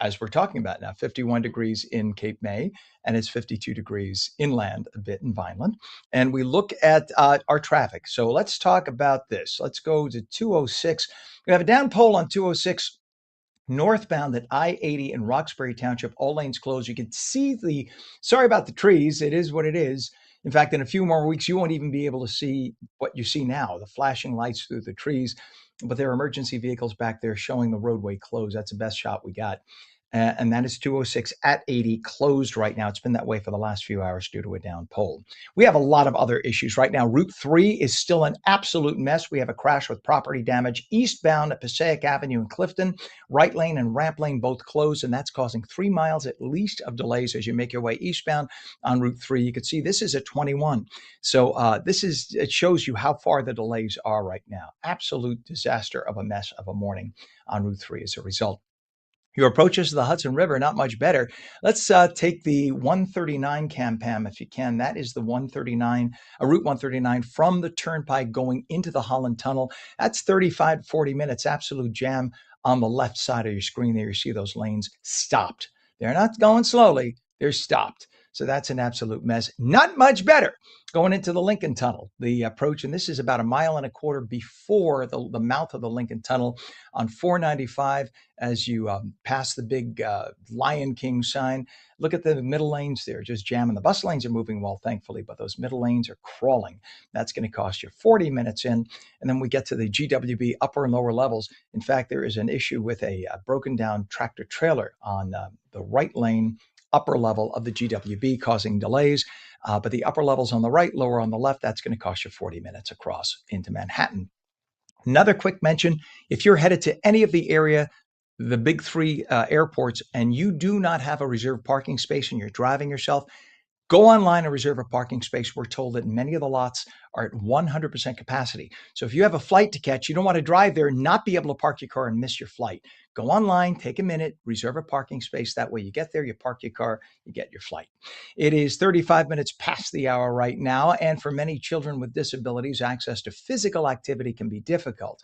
as we're talking about now, 51 degrees in Cape May, and it's 52 degrees inland a bit in Vineland. And we look at our traffic. So let's talk about this. Let's go to 206. We have a down pole on 206 northbound at I-80 in Roxbury Township, all lanes closed. You can see sorry about the trees. It is what it is. In fact, in a few more weeks, you won't even be able to see what you see now, the flashing lights through the trees. But there are emergency vehicles back there showing the roadway closed. That's the best shot we got. And that is 206 at 80 closed right now. It's been that way for the last few hours due to a down pole. We have a lot of other issues right now. Route 3 is still an absolute mess. We have a crash with property damage eastbound at Passaic Avenue in Clifton. Right lane and ramp lane both closed, and that's causing 3 miles at least of delays as you make your way eastbound on Route 3. You can see this is at 21. So it shows you how far the delays are right now. Absolute disaster of a mess of a morning on Route 3 as a result. Your approaches to the Hudson River, not much better. Let's take the 139 Cam-Pam if you can. That is the 139, Route 139 from the Turnpike going into the Holland Tunnel. That's 35 to 40 minutes, absolute jam on the left side of your screen there. You see those lanes stopped. They're not going slowly, they're stopped. So that's an absolute mess. Not much better going into the Lincoln Tunnel. The approach, and this is about 1.25 miles before the mouth of the Lincoln Tunnel on 495 as you pass the big Lion King sign. Look at the middle lanes there, just jamming. The bus lanes are moving well, thankfully, but those middle lanes are crawling. That's going to cost you 40 minutes in. And then we get to the GWB upper and lower levels. In fact, there is an issue with a broken down tractor trailer on the right lane upper level of the GWB, causing delays. But the upper levels on the right, lower on the left, that's going to cost you 40 minutes across into Manhattan. Another quick mention, if you're headed to any of the big three airports, and you do not have a reserved parking space and you're driving yourself, go online and reserve a parking space. We're told that many of the lots are at 100% capacity. So if you have a flight to catch, you don't want to drive there and not be able to park your car and miss your flight. Go online, take a minute, reserve a parking space. That way you get there, you park your car, you get your flight. It is 35 minutes past the hour right now. And for many children with disabilities, access to physical activity can be difficult.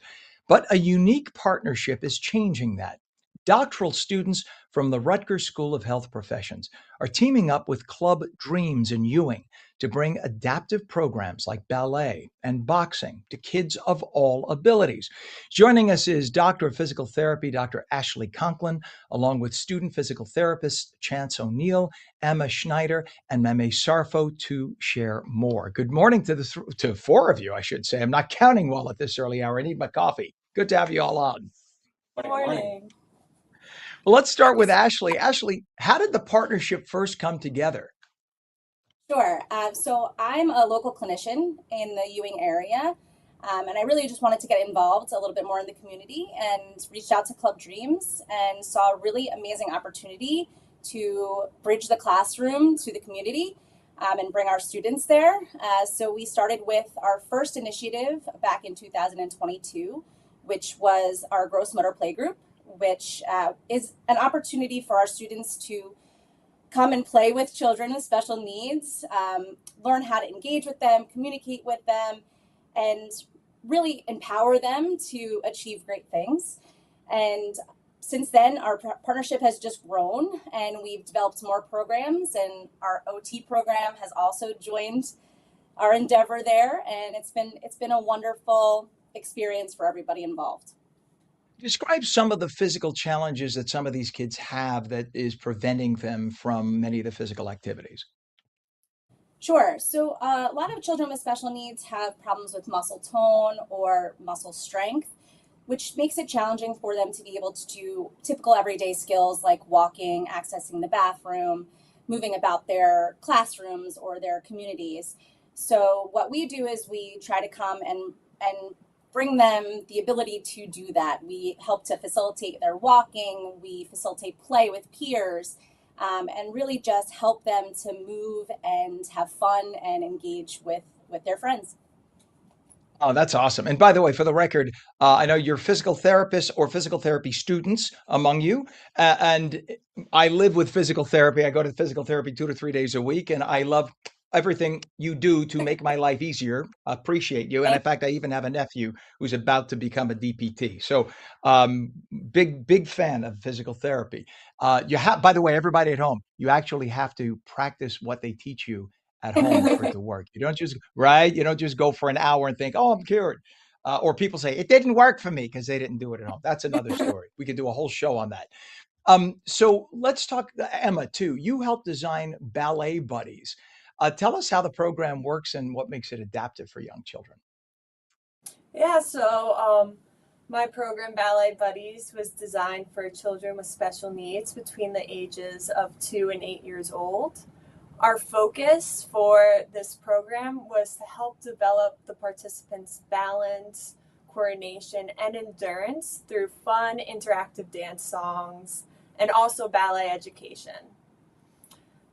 But a unique partnership is changing that. Doctoral students from the Rutgers School of Health Professions are teaming up with Club Dreams in Ewing to bring adaptive programs like ballet and boxing to kids of all abilities. Joining us is Doctor of Physical Therapy, Dr. Ashley Conklin, along with student physical therapists Chance O'Neill, Emma Schneider, and Meme Sarfo to share more. Good morning to four of you, I should say. I'm not counting well at this early hour. I need my coffee. Good to have you all on. Good morning. Well, let's start with Ashley. Ashley, how did the partnership first come together? Sure. So I'm a local clinician in the Ewing area, and I really just wanted to get involved a little bit more in the community and reached out to Club Dreams and saw a really amazing opportunity to bridge the classroom to the community and bring our students there. So we started with our first initiative back in 2022, which was our gross motor playgroup, which is an opportunity for our students to come and play with children with special needs, learn how to engage with them, communicate with them, and really empower them to achieve great things. And since then, our partnership has just grown, and we've developed more programs, and our OT program has also joined our endeavor there, and it's been a wonderful experience for everybody involved. Describe some of the physical challenges that some of these kids have that is preventing them from many of the physical activities. Sure. So a lot of children with special needs have problems with muscle tone or muscle strength, which makes it challenging for them to be able to do typical everyday skills like walking, accessing the bathroom, moving about their classrooms or their communities. So what we do is we try to come and bring them the ability to do that. We help to facilitate their walking, we facilitate play with peers, and really just help them to move and have fun and engage with their friends. Oh, that's awesome. And by the way, for the record, I know you're physical therapists or physical therapy students among you. And I live with physical therapy. I go to physical therapy 2 to 3 days a week, and I love everything you do to make my life easier. Appreciate you. And in fact, I even have a nephew who's about to become a DPT. So big fan of physical therapy. By the way, everybody at home, you actually have to practice what they teach you at home for it to work. You don't just, right? You don't just go for an hour and think, oh, I'm cured. Or people say, it didn't work for me because they didn't do it at home. That's another story. We could do a whole show on that. So let's talk, Emma, too. You helped design Ballet Buddies. Tell us how the program works and what makes it adaptive for young children. Yeah, so my program, Ballet Buddies, was designed for children with special needs between the ages of 2 and 8 years old. Our focus for this program was to help develop the participants' balance, coordination, and endurance through fun, interactive dance songs, and also ballet education.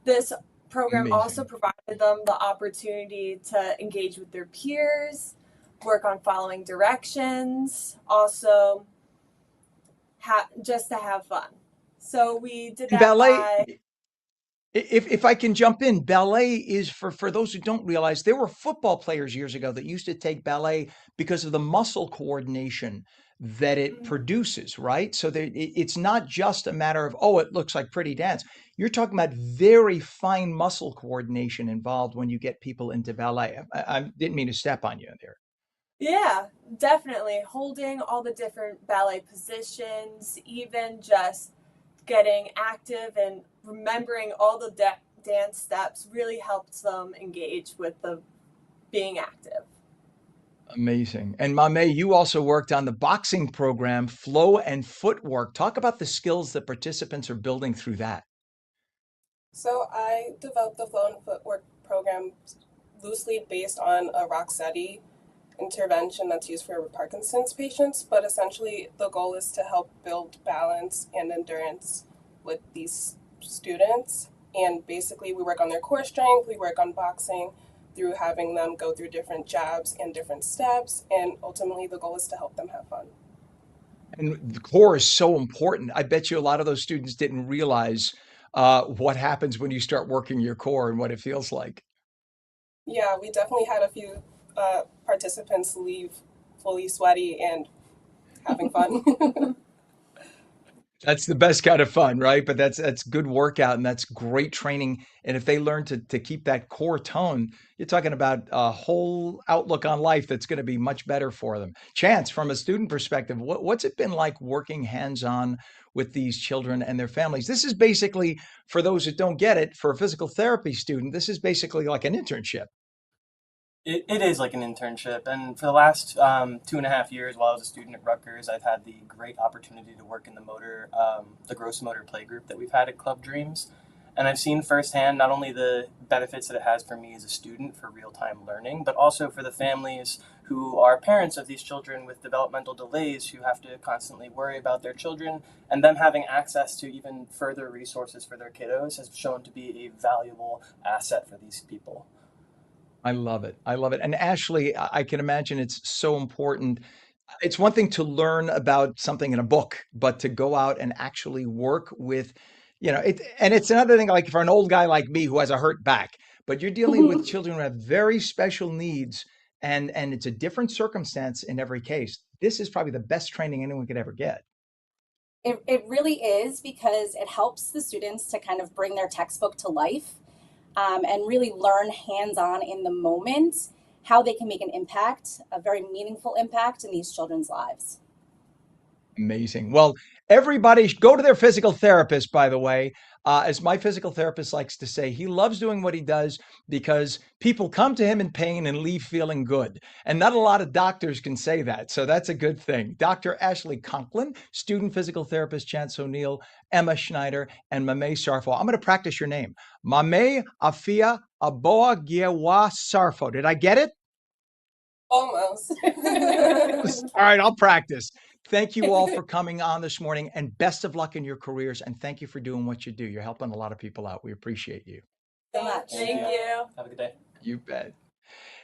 This program Amazing. also provided them the opportunity to engage with their peers, work on following directions, also just to have fun. So we did that Ballet, if I can jump in, ballet is for those who don't realize, there were football players years ago that used to take ballet because of the muscle coordination that it produces, right? So it's not just a matter of, oh, it looks like pretty dance. You're talking about very fine muscle coordination involved when you get people into ballet. I didn't mean to step on you there. Yeah, definitely. Holding all the different ballet positions, even just getting active and remembering all the dance steps really helps them engage with the being active. Amazing. And Mame, you also worked on the boxing program, Flow and Footwork. Talk about the skills that participants are building through that. So I developed the Flow and Footwork program loosely based on a Rocksteady intervention that's used for Parkinson's patients, but essentially the goal is to help build balance and endurance with these students. And basically we work on their core strength, we work on boxing through having them go through different jabs and different steps, and ultimately the goal is to help them have fun. And the core is so important. I bet you a lot of those students didn't realize what happens when you start working your core and what it feels like. Yeah, we definitely had a few participants leave fully sweaty and having fun. That's the best kind of fun, right? But that's good workout and that's great training. And if they learn to keep that core tone, you're talking about a whole outlook on life that's going to be much better for them. Chance, from a student perspective, what's it been like working hands-on with these children and their families? This is basically, for those that don't get it, for a physical therapy student, this is basically like an internship. It is like an internship, and for the last 2.5 years while I was a student at Rutgers, I've had the great opportunity to work in the gross motor play group that we've had at Club Dreams, and I've seen firsthand not only the benefits that it has for me as a student for real-time learning, but also for the families who are parents of these children with developmental delays who have to constantly worry about their children, and them having access to even further resources for their kiddos has shown to be a valuable asset for these people. I love it. I love it. And Ashley, I can imagine it's so important. It's one thing to learn about something in a book, but to go out and actually work with, and it's another thing like for an old guy like me who has a hurt back, but you're dealing with children who have very special needs and it's a different circumstance in every case. This is probably the best training anyone could ever get. It really is, because it helps the students to kind of bring their textbook to life, and really learn hands-on in the moment how they can make an impact, a very meaningful impact in these children's lives. Amazing. Well, everybody go to their physical therapist, by the way. As my physical therapist likes to say, he loves doing what he does because people come to him in pain and leave feeling good. And not a lot of doctors can say that. So that's a good thing. Dr. Ashley Conklin, student physical therapist Chance O'Neill, Emma Schneider, and Mame Sarfo. I'm going to practice your name. Mame Afia Aboa Giewa Sarfo. Did I get it? Almost. All right, I'll practice. Thank you all for coming on this morning, and best of luck in your careers. And thank you for doing what you do. You're helping a lot of people out. We appreciate you. So much. Thank you. Have a good day. You bet.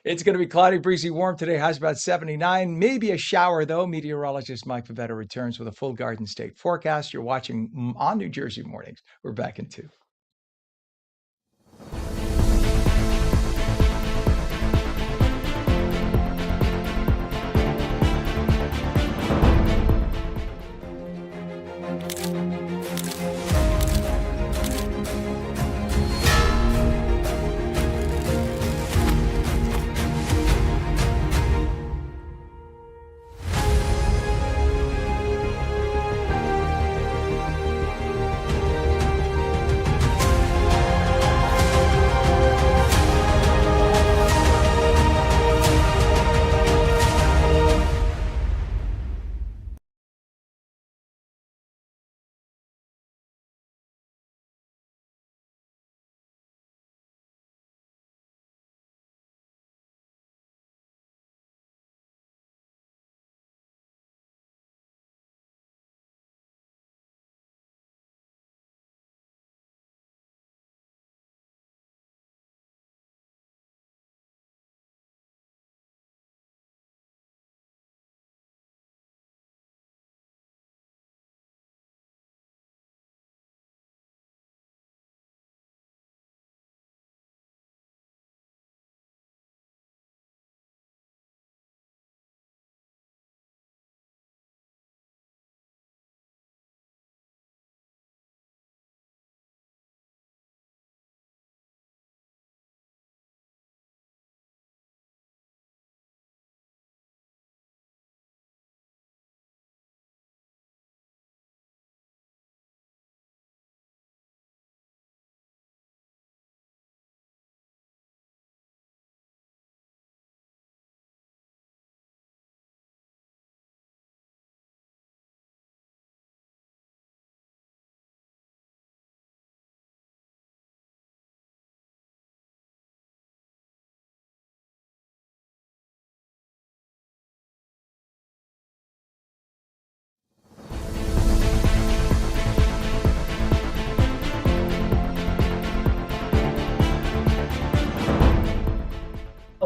It's going to be cloudy, breezy, warm today. Highs about 79. Maybe a shower, though. Meteorologist Mike Favetta returns with a full Garden State forecast. You're watching on New Jersey Mornings. We're back in 2.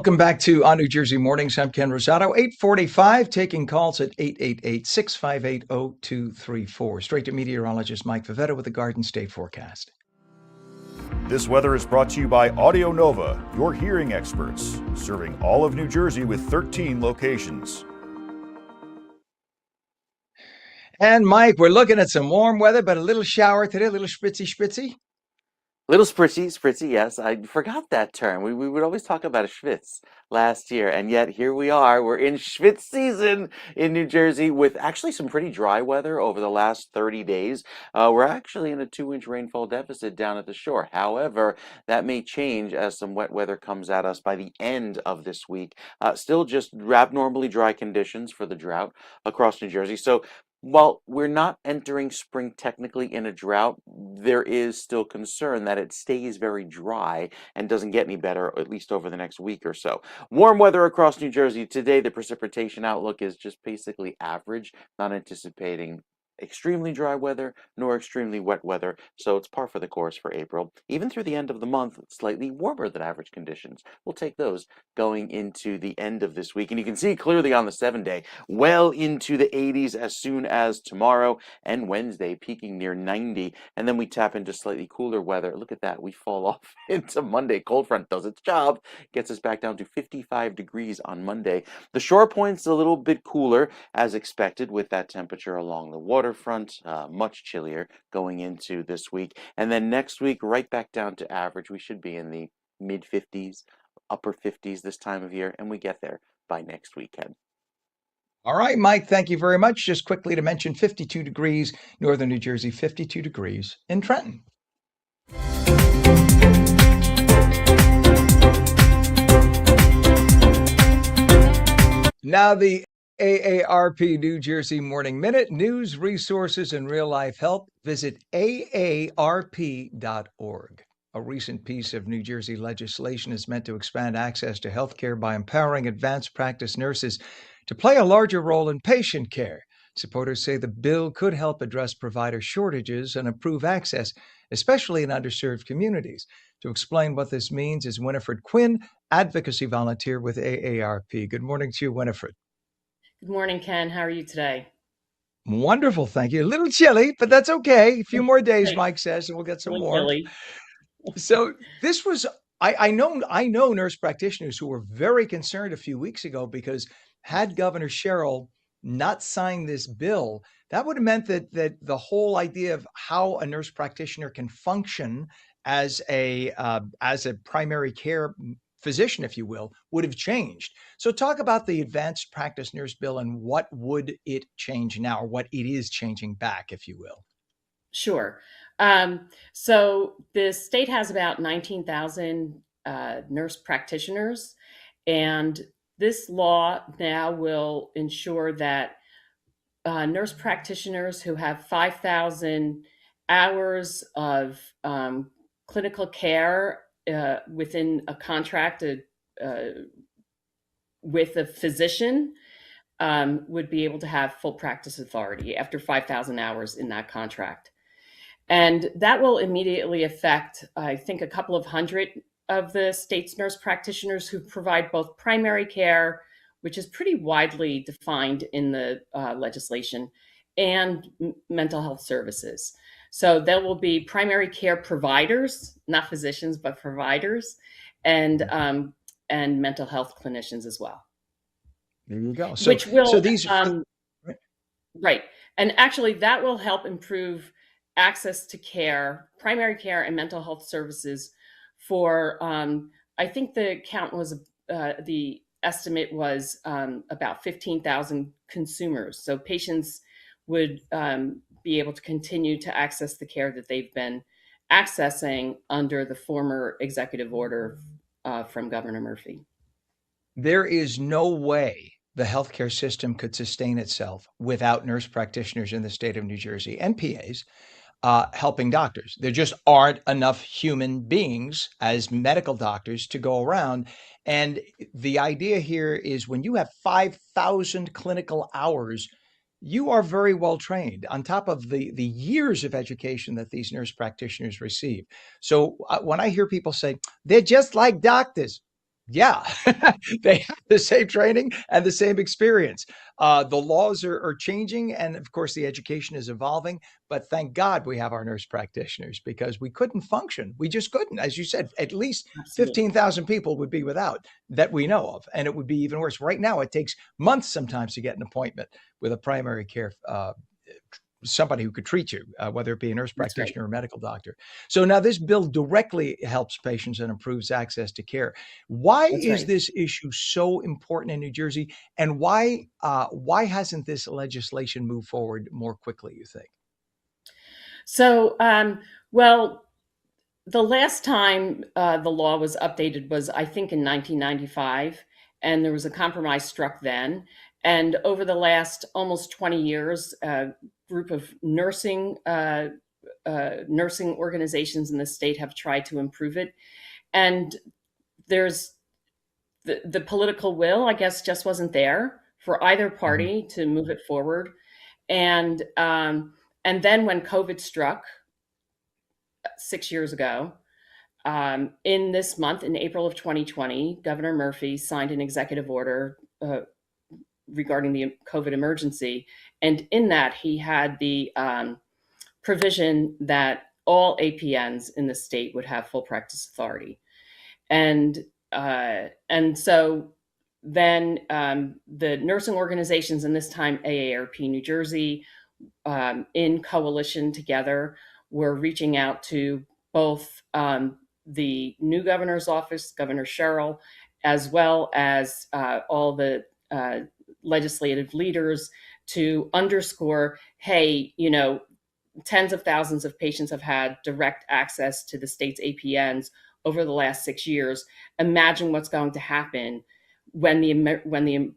Welcome back to On New Jersey Mornings. I'm Ken Rosato, 845, taking calls at 888-658-0234. Straight to meteorologist Mike Favetta with the Garden State forecast. This weather is brought to you by Audio Nova, your hearing experts, serving all of New Jersey with 13 locations. And Mike, we're looking at some warm weather, but a little shower today, a little spritzy. Little spritzy, yes. I forgot that term. We would always talk about a schwitz last year, and yet here we are. We're in schwitz season in New Jersey with actually some pretty dry weather over the last 30 days. We're actually in a 2-inch rainfall deficit down at the shore. However, that may change as some wet weather comes at us by the end of this week. Still just abnormally dry conditions for the drought across New Jersey. So while we're not entering spring technically in a drought, there is still concern that it stays very dry and doesn't get any better, at least over the next week or so. Warm weather across New Jersey today. The precipitation outlook is just basically average, not anticipating extremely dry weather nor extremely wet weather, so it's par for the course for April. Even through the end of the month, slightly warmer than average conditions. We'll take those going into the end of this week, and you can see clearly on the 7-day, well into the 80s as soon as tomorrow and Wednesday, peaking near 90, and then we tap into slightly cooler weather. Look at that, we fall off into Monday. Cold front does its job, gets us back down to 55 degrees on Monday. The shore point's a little bit cooler as expected with that temperature along the waterfront, much chillier going into this week. And then next week, right back down to average. We should be in the mid 50s, upper 50s this time of year, and we get there by next weekend. All right, Mike, thank you very much. Just quickly to mention 52 degrees, northern New Jersey, 52 degrees in Trenton. Now the AARP New Jersey Morning Minute, news, resources, and real-life help. Visit aarp.org. A recent piece of New Jersey legislation is meant to expand access to health care by empowering advanced practice nurses to play a larger role in patient care. Supporters say the bill could help address provider shortages and improve access, especially in underserved communities. To explain what this means is Winifred Quinn, advocacy volunteer with AARP. Good morning to you, Winifred. Good morning, Ken. How are you today? Wonderful, thank you. A little chilly, but that's okay. A few more days, Mike says, and we'll get some warmth. Chilly. So this was, I know nurse practitioners who were very concerned a few weeks ago because had Governor Sherrill not signed this bill, that would have meant that the whole idea of how a nurse practitioner can function as a primary care physician, if you will, would have changed. So talk about the advanced practice nurse bill and what would it change now, or what it is changing back, if you will. Sure. So the state has about 19,000 nurse practitioners, and this law now will ensure that nurse practitioners who have 5,000 hours of clinical care within a contract with a physician would be able to have full practice authority after 5,000 hours in that contract. And that will immediately affect, I think, a couple of hundred of the state's nurse practitioners who provide both primary care, which is pretty widely defined in the legislation, and mental health services. So there will be primary care providers, not physicians, but providers, and mental health clinicians as well. There you go. Which will, so these right. And actually that will help improve access to care, primary care and mental health services for, I think the count was, the estimate was about 15,000 consumers. So patients would be able to continue to access the care that they've been accessing under the former executive order from Governor Murphy. There is no way the healthcare system could sustain itself without nurse practitioners in the state of New Jersey and PAs helping doctors. There just aren't enough human beings as medical doctors to go around. And the idea here is when you have 5,000 clinical hours, you are very well trained on top of the years of education that these nurse practitioners receive. So when I hear people say, they're just like doctors, Yeah, they have the same training and the same experience. The laws are changing, and of course, the education is evolving. But thank God we have our nurse practitioners because we couldn't function. We just couldn't. As you said, at least Absolutely. 15,000 people would be without that we know of, and it would be even worse. Right now, it takes months sometimes to get an appointment with a primary care somebody who could treat you, whether it be a nurse That's right. practitioner or medical doctor. So now this bill directly helps patients and improves access to care. Why That's is right. this issue so important in New Jersey, and why hasn't this legislation moved forward more quickly, you think? So, well, the last time the law was updated was, I think, in 1995, and there was a compromise struck then. And over the last almost 20 years, a group of nursing organizations in the state have tried to improve it. And there's the political will, I guess, just wasn't there for either Mhm. party to move it forward. And then when COVID struck 6 years ago, in this month, in April of 2020, Governor Murphy signed an executive order regarding the COVID emergency. And in that, he had the provision that all APNs in the state would have full practice authority. And so then the nursing organizations, and this time AARP New Jersey, in coalition together, were reaching out to both the new governor's office, Governor Sherrill, as well as all the legislative leaders to underscore, hey, tens of thousands of patients have had direct access to the state's APNs over the last 6 years. Imagine what's going to happen when the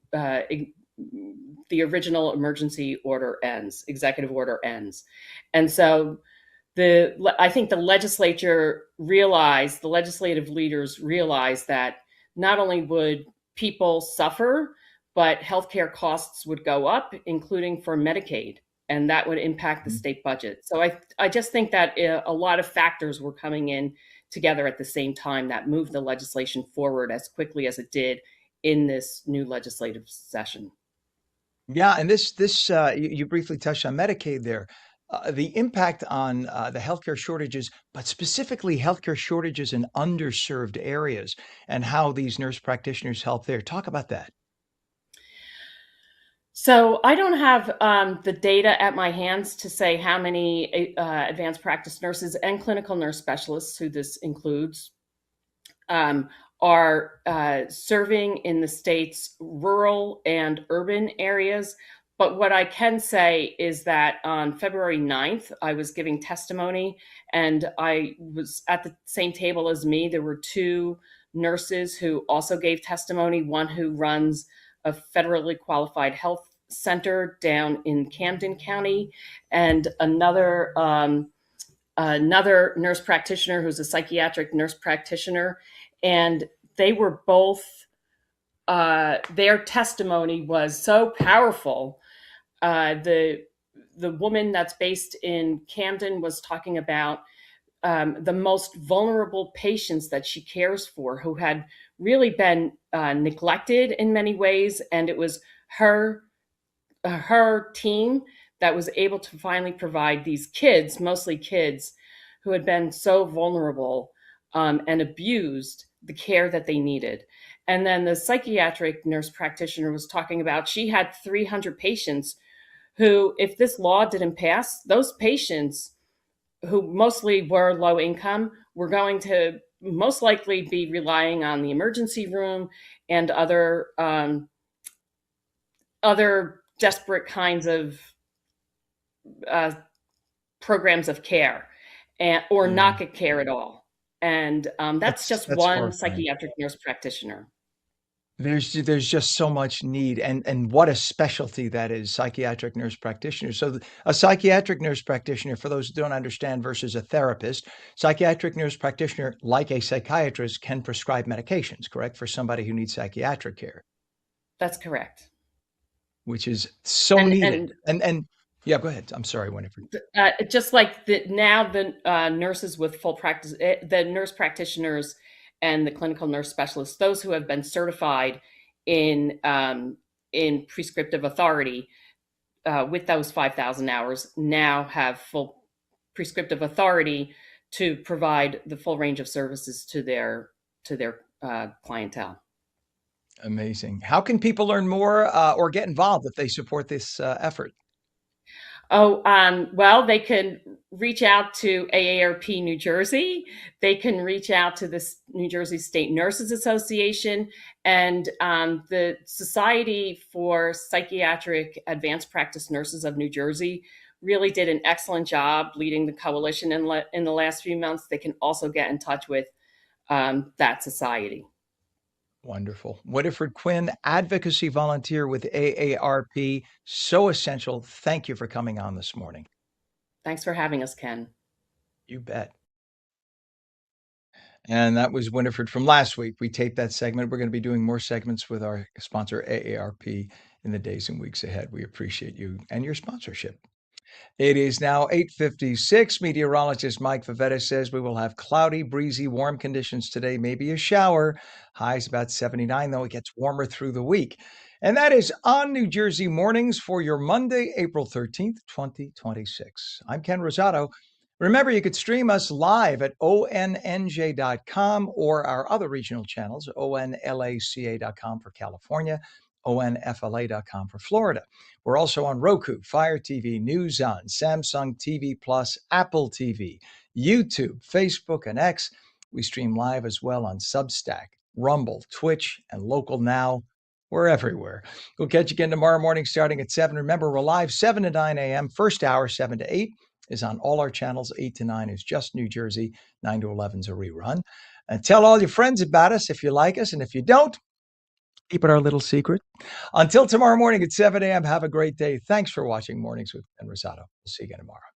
original emergency order ends, executive order ends. And so I think the legislative leaders realized that not only would people suffer, but healthcare costs would go up, including for Medicaid, and that would impact the Mhm. state budget. So I just think that a lot of factors were coming in together at the same time that moved the legislation forward as quickly as it did in this new legislative session. Yeah, and you briefly touched on Medicaid there. The impact on the healthcare shortages, but specifically healthcare shortages in underserved areas, and how these nurse practitioners help there. Talk about that. So I don't have the data at my hands to say how many advanced practice nurses and clinical nurse specialists, who this includes, are serving in the state's rural and urban areas. But what I can say is that on February 9th, I was giving testimony, and I was at the same table as me. There were two nurses who also gave testimony, one who runs a federally qualified health center down in Camden County, and another nurse practitioner who's a psychiatric nurse practitioner. And they were both, their testimony was so powerful. The woman that's based in Camden was talking about the most vulnerable patients that she cares for, who had really been neglected in many ways, and it was her team that was able to finally provide these kids, mostly kids, who had been so vulnerable and abused, the care that they needed. And then the psychiatric nurse practitioner was talking about she had 300 patients who, if this law didn't pass, those patients, who mostly were low income, were going to most likely be relying on the emergency room and other desperate kinds of programs of care, or Yeah, not get care at all. And that's just that's one horrifying. psychiatric nurse practitioner. There's just so much need, and what a specialty that is, psychiatric nurse practitioner. So a psychiatric nurse practitioner, for those who don't understand, versus a therapist, psychiatric nurse practitioner, like a psychiatrist, can prescribe medications, correct, for somebody who needs psychiatric care, That's correct. which is so And needed. and And yeah, go ahead. I'm sorry, Winifred. just like now the nurses with full practice, the nurse practitioners and the clinical nurse specialists, those who have been certified in prescriptive authority with those 5,000 hours, now have full prescriptive authority to provide the full range of services to their clientele. Amazing. How can people learn more or get involved if they support this effort? Well, they can reach out to AARP New Jersey. They can reach out to the New Jersey State Nurses Association and the Society for Psychiatric Advanced Practice Nurses of New Jersey really did an excellent job leading the coalition in the last few months. They can also get in touch with that society. Wonderful. Winifred Quinn, advocacy volunteer with AARP. So essential. Thank you for coming on this morning. Thanks for having us, Ken. You bet. And that was Winifred from last week. We taped that segment. We're going to be doing more segments with our sponsor, AARP, in the days and weeks ahead. We appreciate you and your sponsorship. It is now 8:56. Meteorologist Mike Favetta says we will have cloudy, breezy, warm conditions today, maybe a shower. Highs about 79, though it gets warmer through the week. And that is on New Jersey Mornings for your Monday, April 13th, 2026. I'm Ken Rosato. Remember, you could stream us live at onnj.com or our other regional channels, onlaca.com for California, onfla.com for Florida. We're also on Roku, Fire TV, News On, Samsung TV Plus, Apple TV, YouTube, Facebook, and X. We stream live as well on Substack, Rumble, Twitch, and Local Now. We're everywhere. We'll catch you again tomorrow morning starting at 7. Remember, we're live 7 to 9 a.m. First hour, 7 to 8 is on all our channels. 8 to 9 is just New Jersey. 9 to 11 is a rerun. And tell all your friends about us if you like us. And if you don't, keep it our little secret. Until tomorrow morning at 7 a.m., have a great day. Thanks for watching Mornings with Ken Rosato. We'll see you again tomorrow.